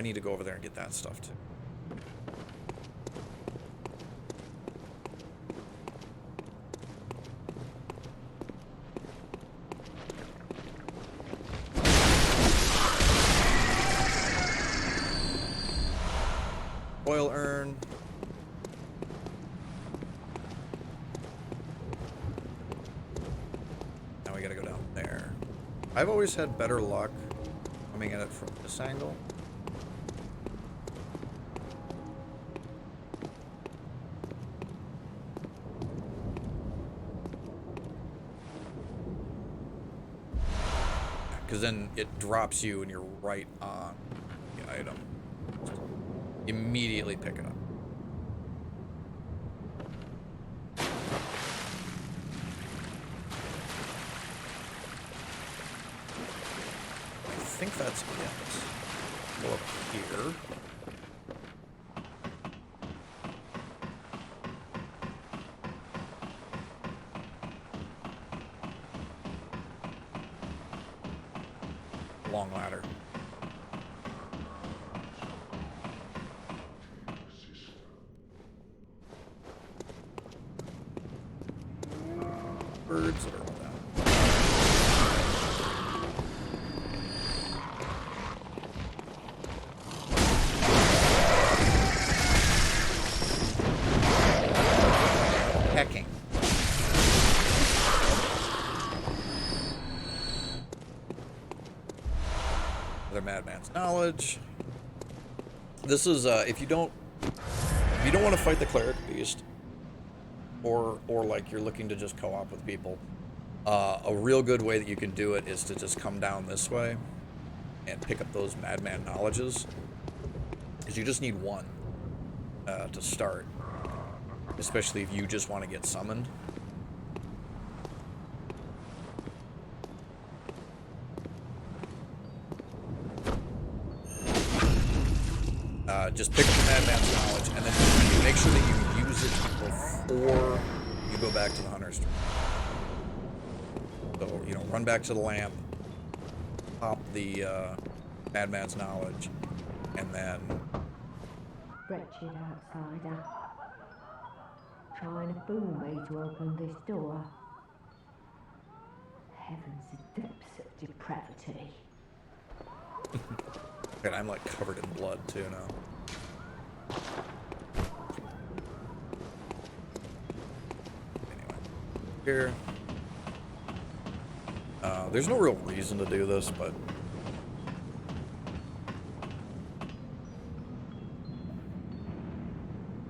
I need to go over there and get that stuff too. Oil urn. Now we gotta go down there. I've always had better luck coming at it from this angle. Because then it drops you and you're right on the item. Immediately pick it up. I think that's it. Go up here. Long ladder. Birds that are all down. Hecking. Another madman's knowledge. This is if you don't want to fight the cleric beast, or like you're looking to just co-op with people, a real good way that you can do it is to just come down this way and pick up those madman knowledges, because you just need one to start, especially if you just want to get summoned. Just pick up the madman's knowledge and then make sure that you use it before you go back to the hunter's tree. So, you know, run back to the lamp, pop the madman's knowledge, and then... Wretched outsider. Trying to fool me to open this door. Heavens, the depths of depravity. God, I'm like covered in blood too now. Anyway, here. There's no real reason to do this, but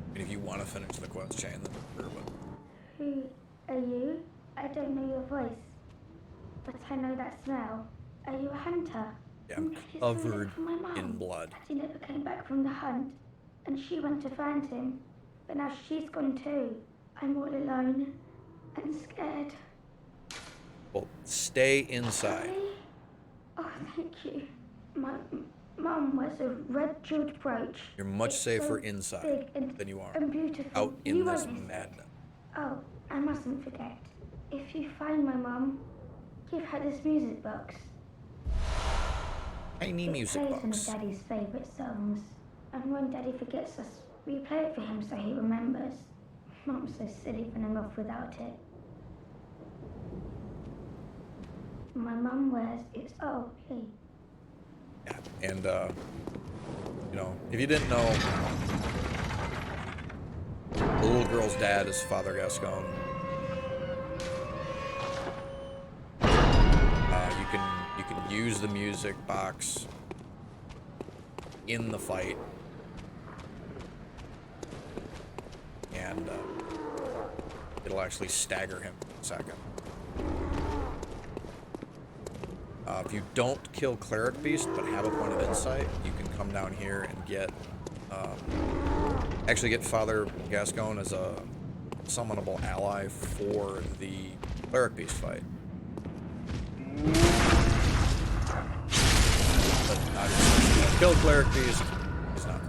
I mean, if you want to finish the quest chain, then sure, but... Who are you? I don't know your voice, but I know that smell. Are you a hunter? Yeah, I'm covered in blood. Daddy never came back from the hunt, and she went to find him, but now she's gone too. I'm all alone and scared. Well, stay inside. Daddy? Oh, thank you. My mum wears a red jeweled brooch. You're much It's safer so inside big than you are and beautiful. out in You this won't miss it. madness. Oh, I mustn't forget. If you find my mum, give her this music box. Tiny music It plays one box. of Daddy's favourite songs. And when Daddy forgets us, we play it for him so he remembers. Mum's so silly running off without it. My mum wears it's hey. Yeah, and you know, if you didn't know, the little girl's dad is Father Gascon. You can use the music box in the fight, and it'll actually stagger him in a second. If you don't kill Cleric Beast but have a point of insight, you can come down here and get actually get Father Gascon as a summonable ally for the Cleric Beast fight. But not if you kill Cleric Beast, it's not.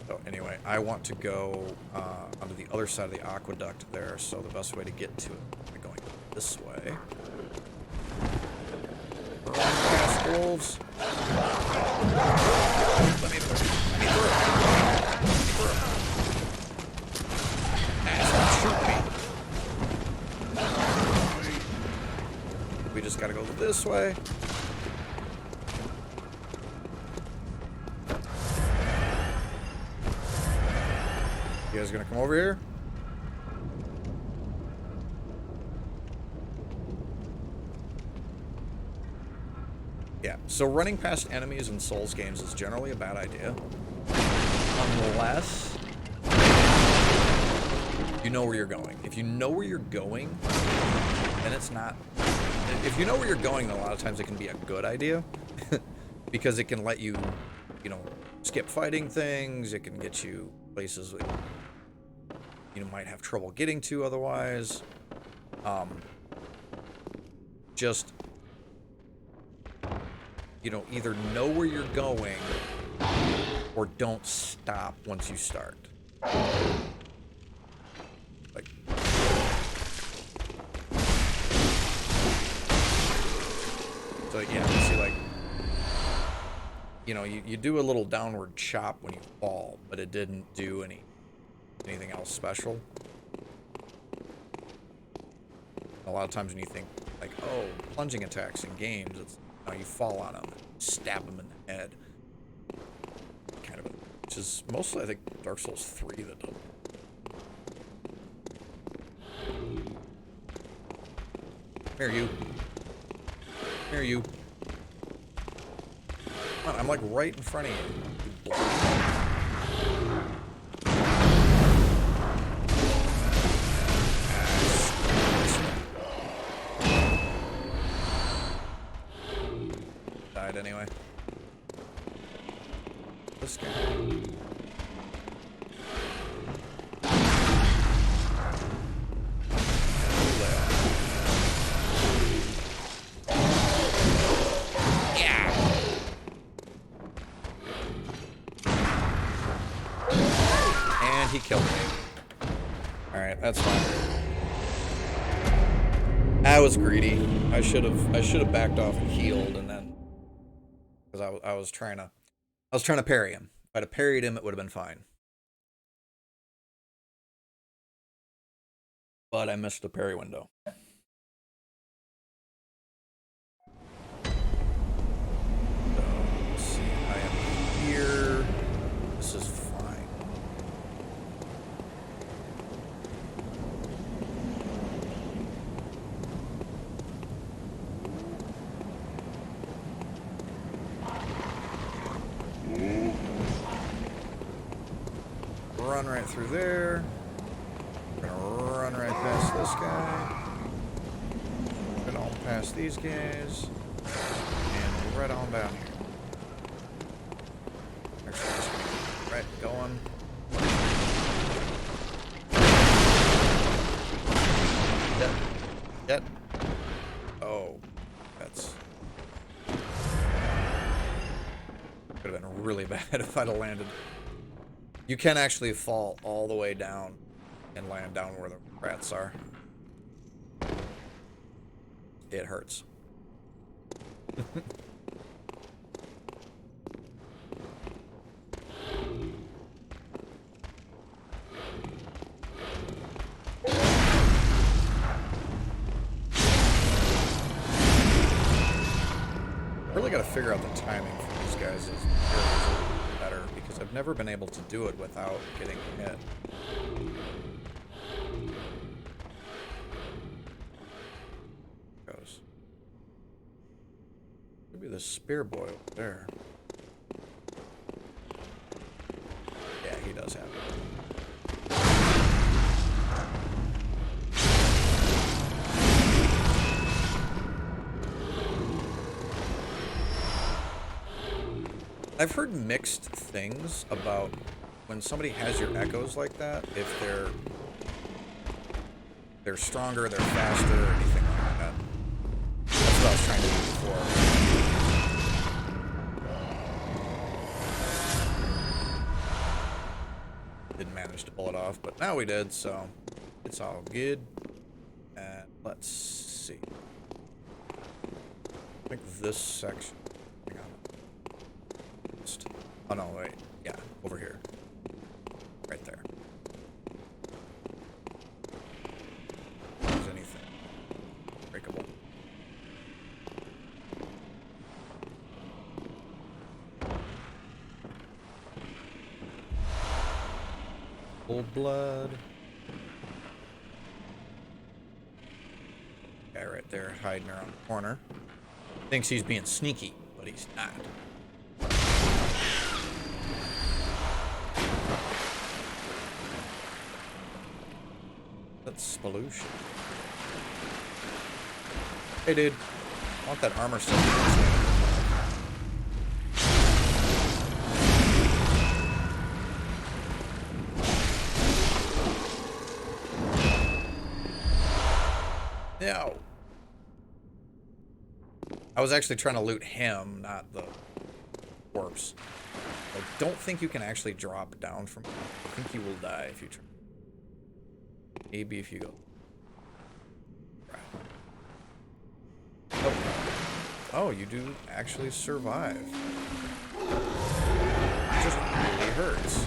So anyway, I want to go onto the other side of the aqueduct there, so the best way to get to it is going this way. Run past wolves. Let me through. Let me through. Shoot me. We just gotta go this way. You guys gonna come over here? Yeah, so running past enemies in Souls games is generally a bad idea. Unless you know where you're going. If you know where you're going, then it's not... If you know where you're going, then a lot of times it can be a good idea. Because it can let you, you know, skip fighting things. It can get you places that you might have trouble getting to otherwise. Just... you know, either know where you're going or don't stop once you start. Like, so yeah, you see, like, you know, you do a little downward chop when you fall, but it didn't do anything else special. A lot of times when you think, like, oh, plunging attacks in games, it's, you know, you fall on them, stab them in the head. Kind of, which is mostly, I think, Dark Souls 3 that does. Here, you. Here, you. Come on, I'm like right in front of you. You died anyway. This guy. He killed me. Alright, that's fine. I was greedy. I should have backed off and healed, and then, because I was trying to parry him. If I'd have parried him, it would have been fine. But I missed the parry window. So, let's see. I am here. This is fine. Run right through there. We're gonna run right past this guy. Run on past these guys. And right on down here. Actually, just gonna keep right going. Dead. Oh, that's... could have been really bad if I'd have landed. You can actually fall all the way down and land down where the rats are. It hurts. Really got to figure out the timing for these guys is better, because I've never been able to do it without getting hit. Goes. Could be the spear boy over there. Yeah, he does have it. I've heard mixed things about when somebody has your echoes like that, if they're stronger, they're faster, or anything like that. That's what I was trying to do before. Didn't manage to pull it off, but now we did, so it's all good. Let's see. I think this section. Hang on. Oh no, wait. Yeah, over here. Right there. If there's anything breakable. Old blood. Guy right there hiding around the corner. Thinks he's being sneaky, but he's not. That's pollution. Hey dude, I want that armor set. No. I was actually trying to loot him, not the corpse. I don't think you can actually drop down from him. I think you will die if you try. Maybe if you go. Oh. Oh, you do actually survive. It just really hurts.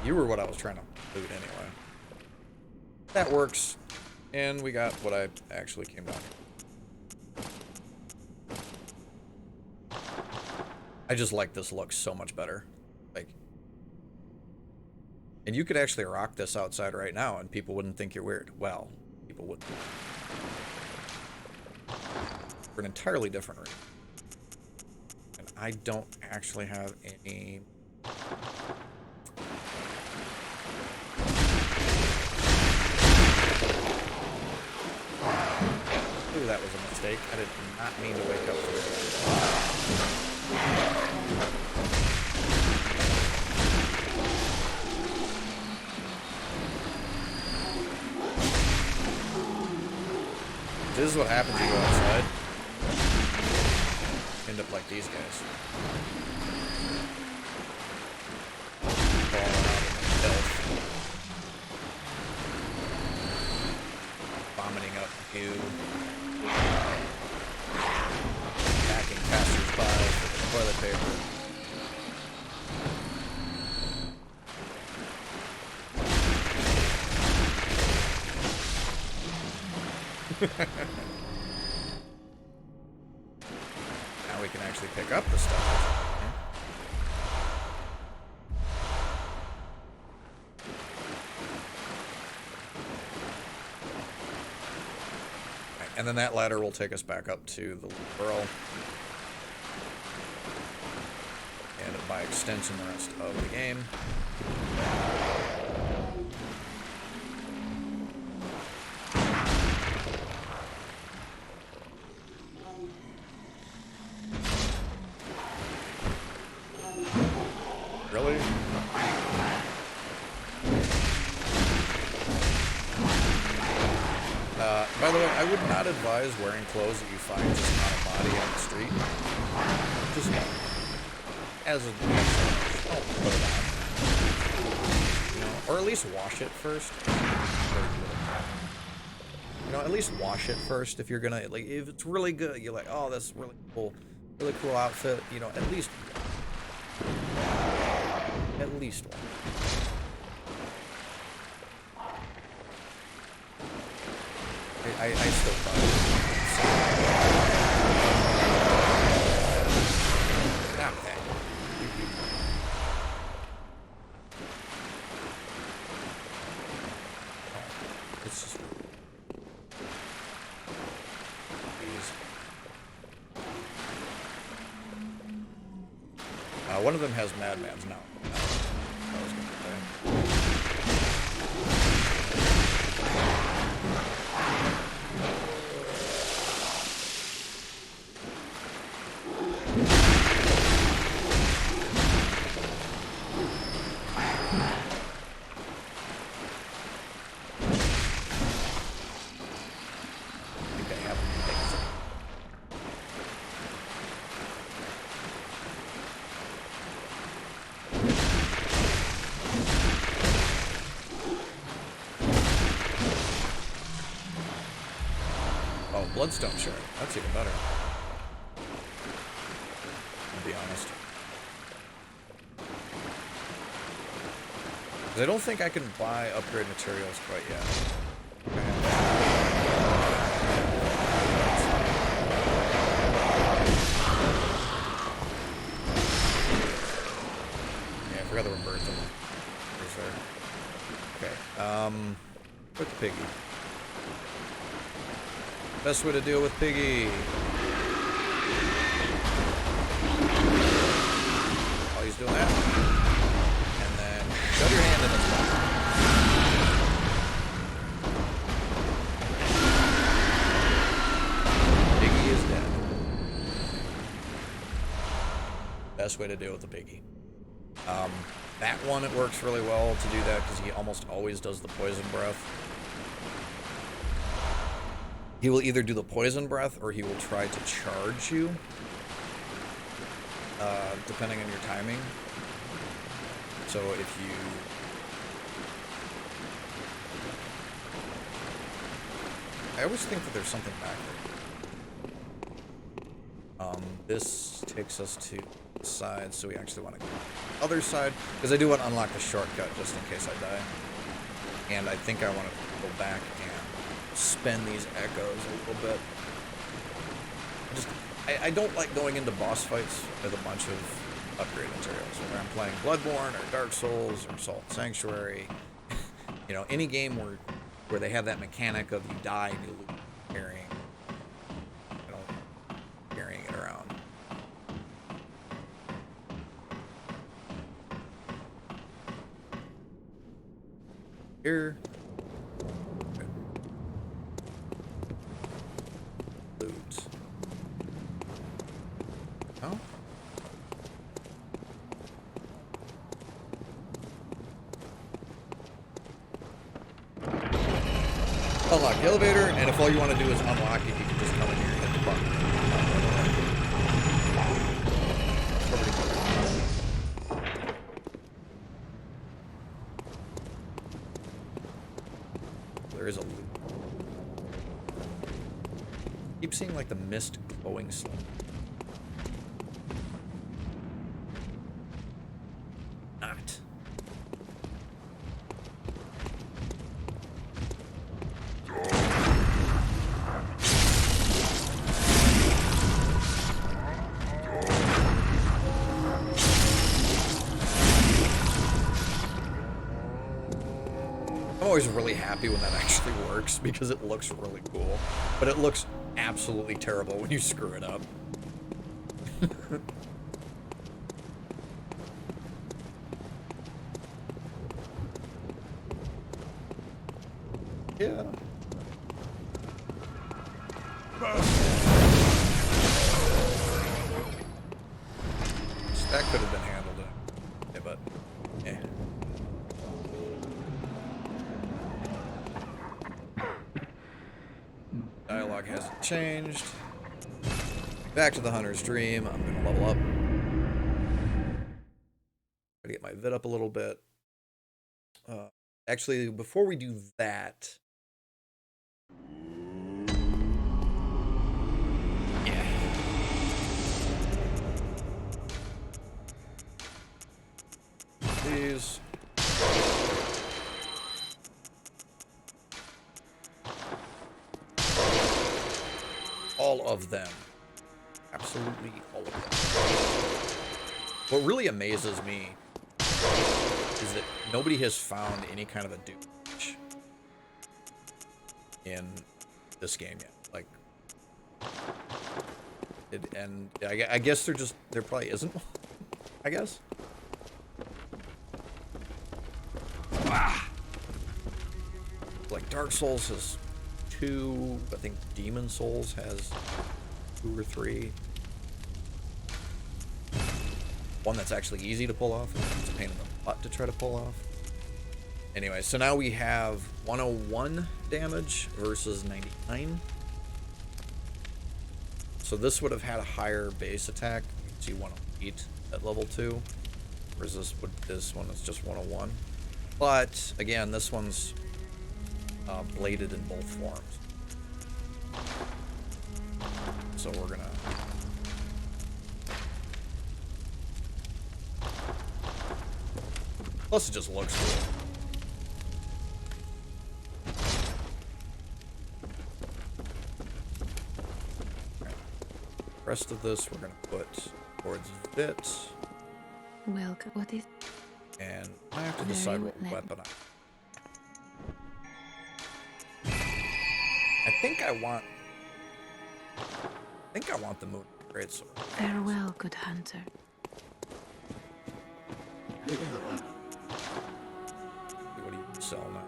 You were what I was trying to loot anyway. That works. And we got what I actually came down here. I just like this look so much better. Like, and you could actually rock this outside right now and people wouldn't think you're weird. Well, people wouldn't. For an entirely different reason. And I don't actually have any... Ooh, that was a mistake. I did not mean to wake up for it. This is what happens when you go outside. End up like these guys. Falling around in the filth. Vomiting up goo. Attacking passers-by with toilet paper. Now we can actually pick up the stuff. And then that ladder will take us back up to the little girl. And by extension, the rest of the game. Really? By the way, I would not advise wearing clothes that you find just on a body on the street. Just as a don't put it on. You know, or at least wash it first. You know, at least wash it first if you're gonna, like, if it's really good, you're like, oh, that's really cool outfit. You know, at least one. I still thought not that. It's just one of them has Madman's now. Bloodstone shard. That's even better. To be honest. Because I don't think I can buy upgrade materials quite yet. Yeah, I forgot there were birds in there. Okay, with the piggy. Best way to deal with piggy. While he's doing that. And then shove your hand in his mouth. Piggy is dead. Best way to deal with the piggy. That one, it works really well to do that because he almost always does the poison breath. He will either do the poison breath or he will try to charge you, depending on your timing. So if you... I always think that there's something back there. This takes us to the side, so we actually want to go to the other side, because I do want to unlock the shortcut just in case I die. And I think I want to go back and spend these echoes a little bit. I don't like going into boss fights with a bunch of upgrade materials. Whether I'm playing Bloodborne or Dark Souls or Salt Sanctuary, you know, any game where they have that mechanic of you die and you lose carrying, carrying it around. Here. Loot. Oh. Unlock the elevator, and if all you want to do is unlock it, you can just come in here and hit the button. There is a loop. Keep seeing like the mist glowing slowly. Not. I'm always really happy when that actually works because it looks really cool, but it looks absolutely terrible when you screw it up. Yeah. That could have been handled, yeah, but yeah. Dialogue hasn't changed. Back to the Hunter's Dream. I'm gonna level up. Try to get my vid up a little bit. Actually, before we do that, yeah. These. All of them. Absolutely all of them. What really amazes me is that nobody has found any kind of a douche in this game yet. Like, and I guess there probably isn't one, I guess. Like, Dark Souls has 2, I think Demon Souls has 2 or 3. One that's actually easy to pull off, and it's a pain in the butt to try to pull off. Anyway, so now we have 101 damage versus 99. So this would have had a higher base attack. You can see 108 at level 2. Whereas this one is just 101. But, again, this one's bladed in both forms. so we're gonna... Plus, it just looks cool. Right. Rest of this we're gonna put towards Vit. Welcome. What is? And I have to decide what weapon I think I want the moon greatsword. Farewell, good hunter. What do you sell now?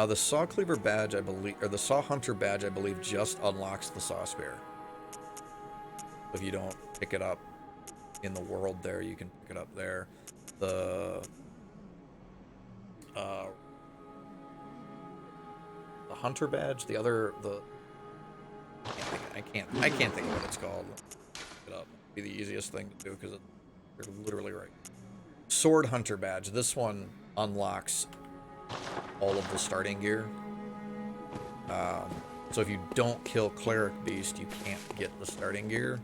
The Saw Cleaver badge, I believe, or the Saw Hunter badge, I believe, just unlocks the Saw Spear. If you don't pick it up in the world there, you can pick it up there. The Hunter badge, the I can't think of what it's called. Look it up. It'd be the easiest thing to do because you're literally right. Sword Hunter badge. This one unlocks all of the starting gear. So if you don't kill Cleric Beast, you can't get the starting gear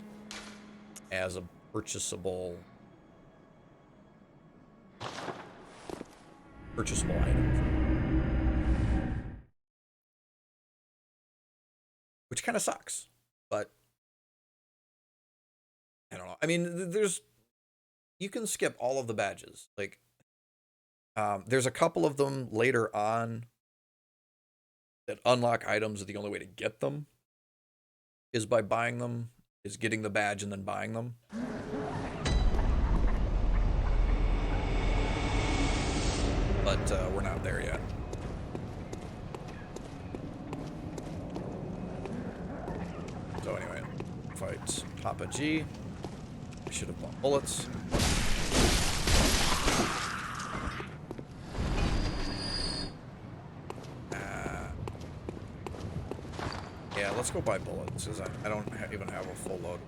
as a purchasable item. Which kind of sucks, but I don't know. I mean, you can skip all of the badges. Like, there's a couple of them later on that unlock items. The only way to get them is by buying them, is getting the badge and then buying them. But we're not there yet. So anyway, fight Papa G. I should have bought bullets. Yeah, let's go buy bullets, because I don't even have a full load.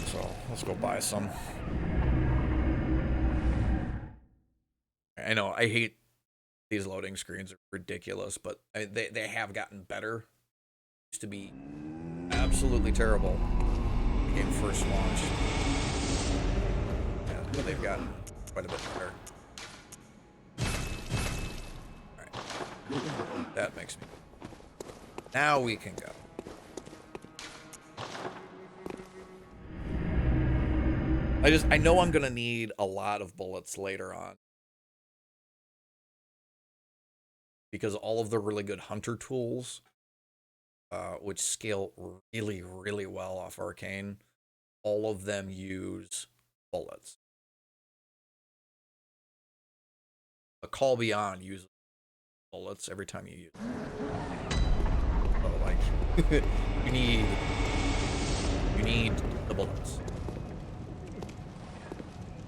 So, let's go buy some. I know, I hate these loading screens. Are ridiculous, but they have gotten better. Used to be absolutely terrible when the game first launched. Yeah, but they've gotten quite a bit better. Alright. That makes me... Now we can go. I know I'm gonna need a lot of bullets later on. Because all of the really good hunter tools, which scale really, really well off Arcane, all of them use bullets. A Call Beyond uses bullets every time you use it. So, like, you need the bullets.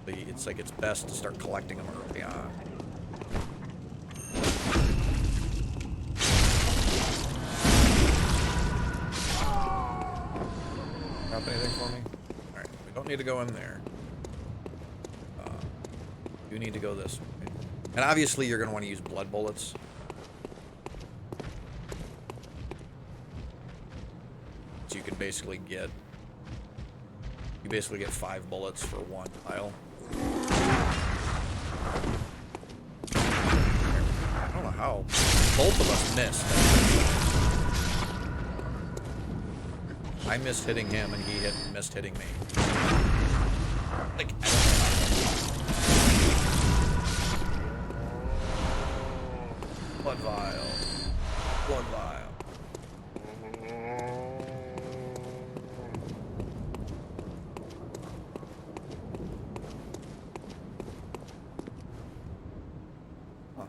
It's like it's best to start collecting them early on. Drop anything for me? Alright, we don't need to go in there. You need to go this way. And obviously you're going to want to use blood bullets. So you can basically get... You basically get 5 bullets for 1 tile. I don't know how. Both of us missed. I missed hitting him, and he missed hitting me. Like, I don't know. Blood vial. Blood vial. Huh.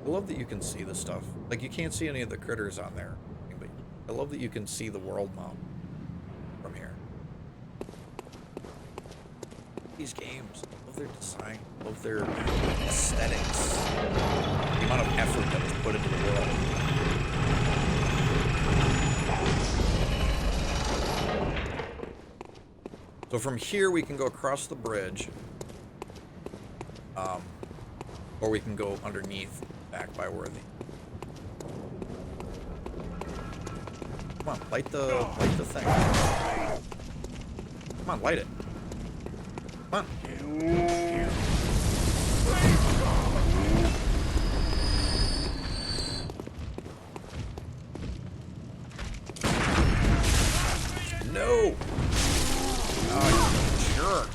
I love that you can see the stuff. Like, you can't see any of the critters on there. I love that you can see the world map from here. These games, I love their design, I love their aesthetics, the amount of effort that was put into the world. So from here we can go across the bridge. Or we can go underneath, back by where the... Come on, light the thing. Come on, light it. Come on. No! Oh, you jerk.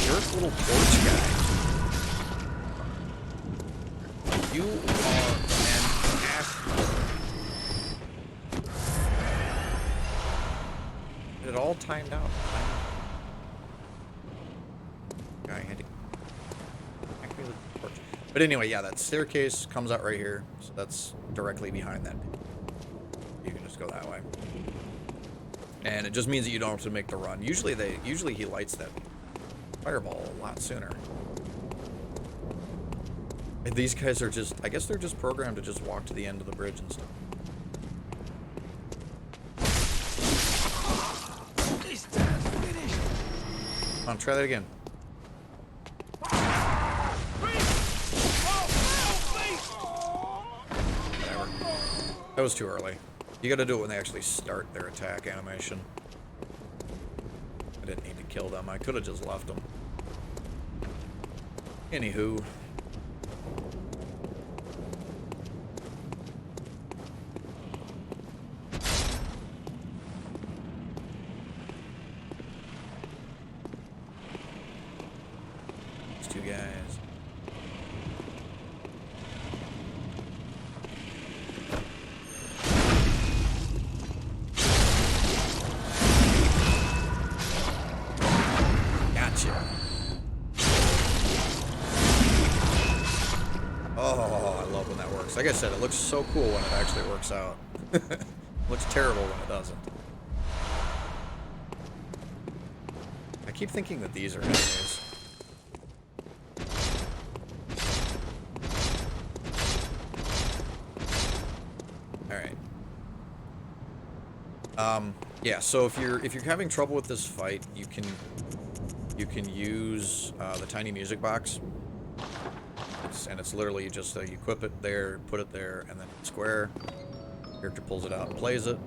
Jerk little porch guy. You are an asshole. It all timed out. Guy had to... But anyway, yeah, that staircase comes out right here, so that's directly behind that. You can just go that way, and it just means that you don't have to make the run. Usually he lights that fireball a lot sooner. And these guys are just, I guess they're just programmed to just walk to the end of the bridge and stuff. Come on, try that again. That was too early. You gotta do it when they actually start their attack animation. I didn't need to kill them. I could have just left them. Anywho. These two guys. Like I said, it looks so cool when it actually works out. It looks terrible when it doesn't. I keep thinking that these are enemies. Alright. Yeah, so if you're having trouble with this fight, you can use the tiny music box. And it's literally just you equip it there, put it there, and then square. Character pulls it out and plays it.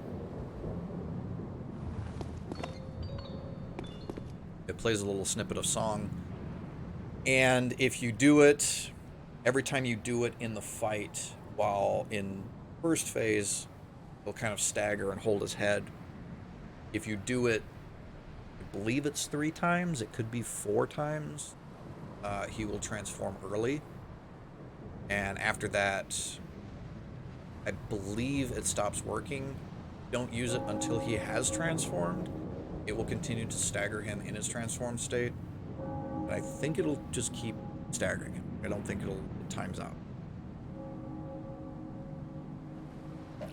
It plays a little snippet of song. And if you do it, every time you do it in the fight, while in first phase, he'll kind of stagger and hold his head. If you do it, I believe it's 3 times, it could be 4 times, he will transform early. And after that, I believe it stops working. Don't use it until he has transformed. It will continue to stagger him in his transformed state. But I think it'll just keep staggering him. I don't think it times out.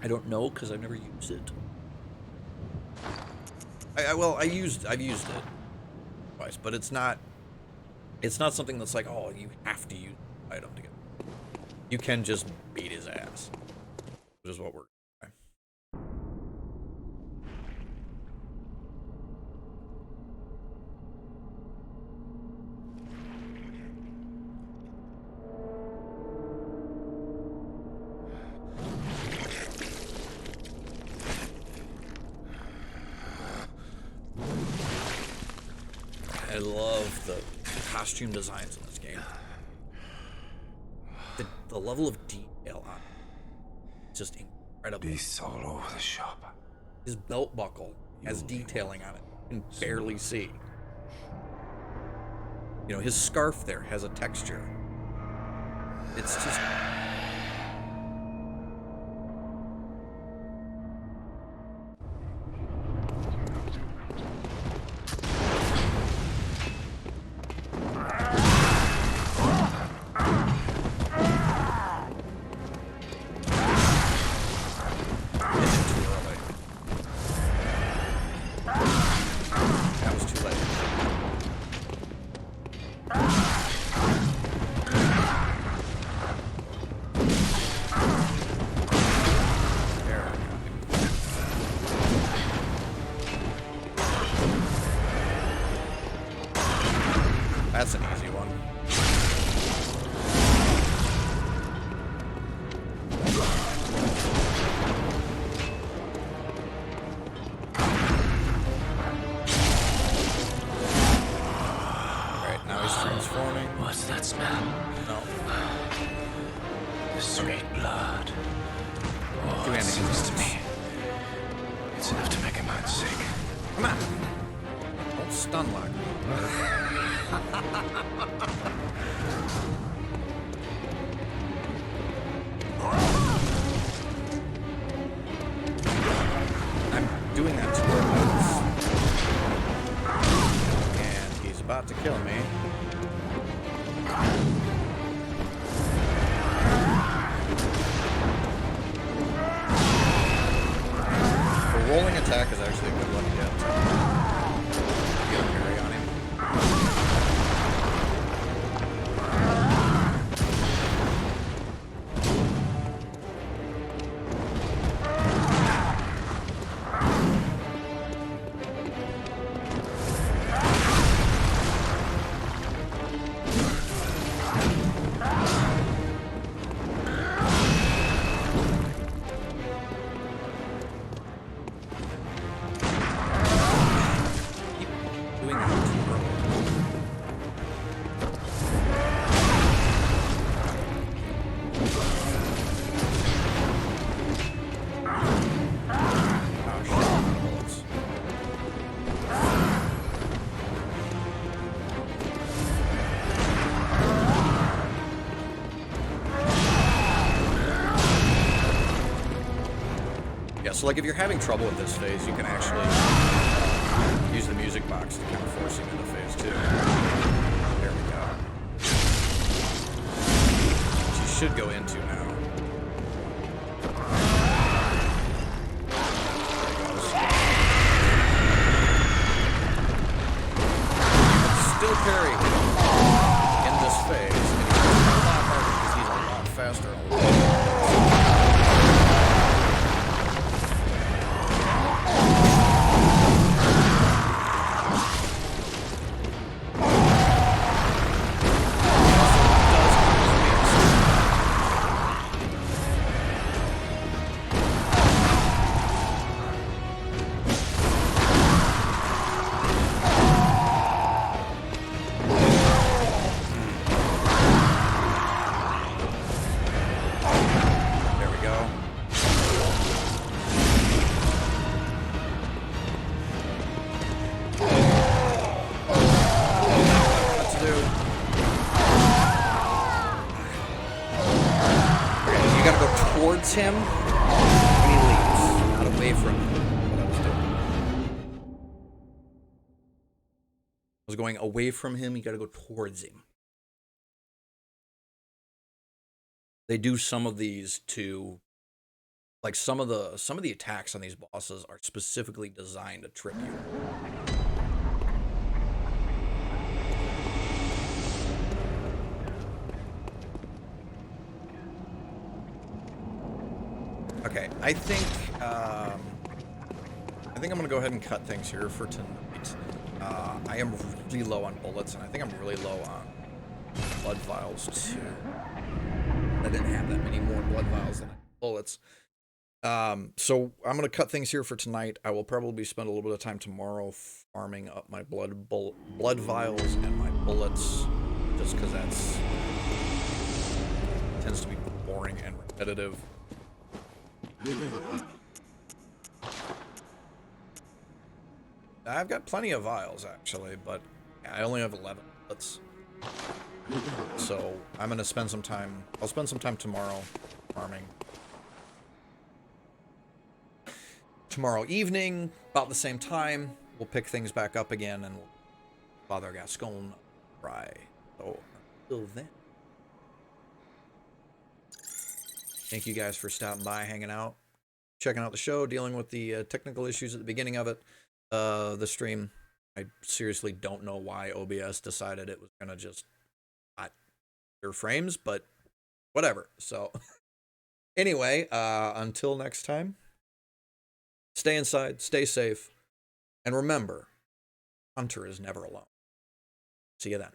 I don't know because I've never used it. I've used it twice, but it's not something that's like, oh, you have to use the item to get. You can just beat his ass, which is what we're doing. I love the costume designs in this game. The level of detail on it, just incredible. Beasts all over the shop. His belt buckle has detailing on it. You can barely see. You know, his scarf there has a texture. It's just... Sweet blood. Oh, Two it Anakin seems to moves. me it's enough to make a man sick. Come on. Don't stun lock me. I'm doing that to her. And he's about to kill me. The rolling attack is actually a good one to get. Get a parry on him. Keep doing that too early. Oh shit, bullets. Yeah, so like if you're having trouble with this phase, you can actually use the music box to kind of force you into phase 2. There we go. Which you should go into now. There he goes. Still parry in this phase, and he's a lot harder because he's a lot faster. And a lot There we go. What to do? Okay, you gotta go towards him when he leaves, not away from him. What I was doing. I was going away from him, you gotta go towards him. They do some of these to, like some of the attacks on these bosses are specifically designed to trip you. Okay, I think I'm gonna go ahead and cut things here for tonight. I am really low on bullets, and I think I'm really low on blood vials too. I didn't have that many more blood vials than bullets. So I'm gonna cut things here for tonight. I will probably spend a little bit of time tomorrow farming up my blood vials and my bullets, just because that's tends to be boring and repetitive. I've got plenty of vials actually, but I only have 11 bullets. So I'm gonna spend some time. I'll spend some time tomorrow farming. Tomorrow evening, about the same time, we'll pick things back up again and we'll Father Gascon try. So until then, thank you guys for stopping by, hanging out, checking out the show, dealing with the technical issues at the beginning of it. The stream. I seriously don't know why OBS decided it was gonna just not your frames, but whatever. So anyway, until next time, stay inside, stay safe, and remember, Hunter is never alone. See you then.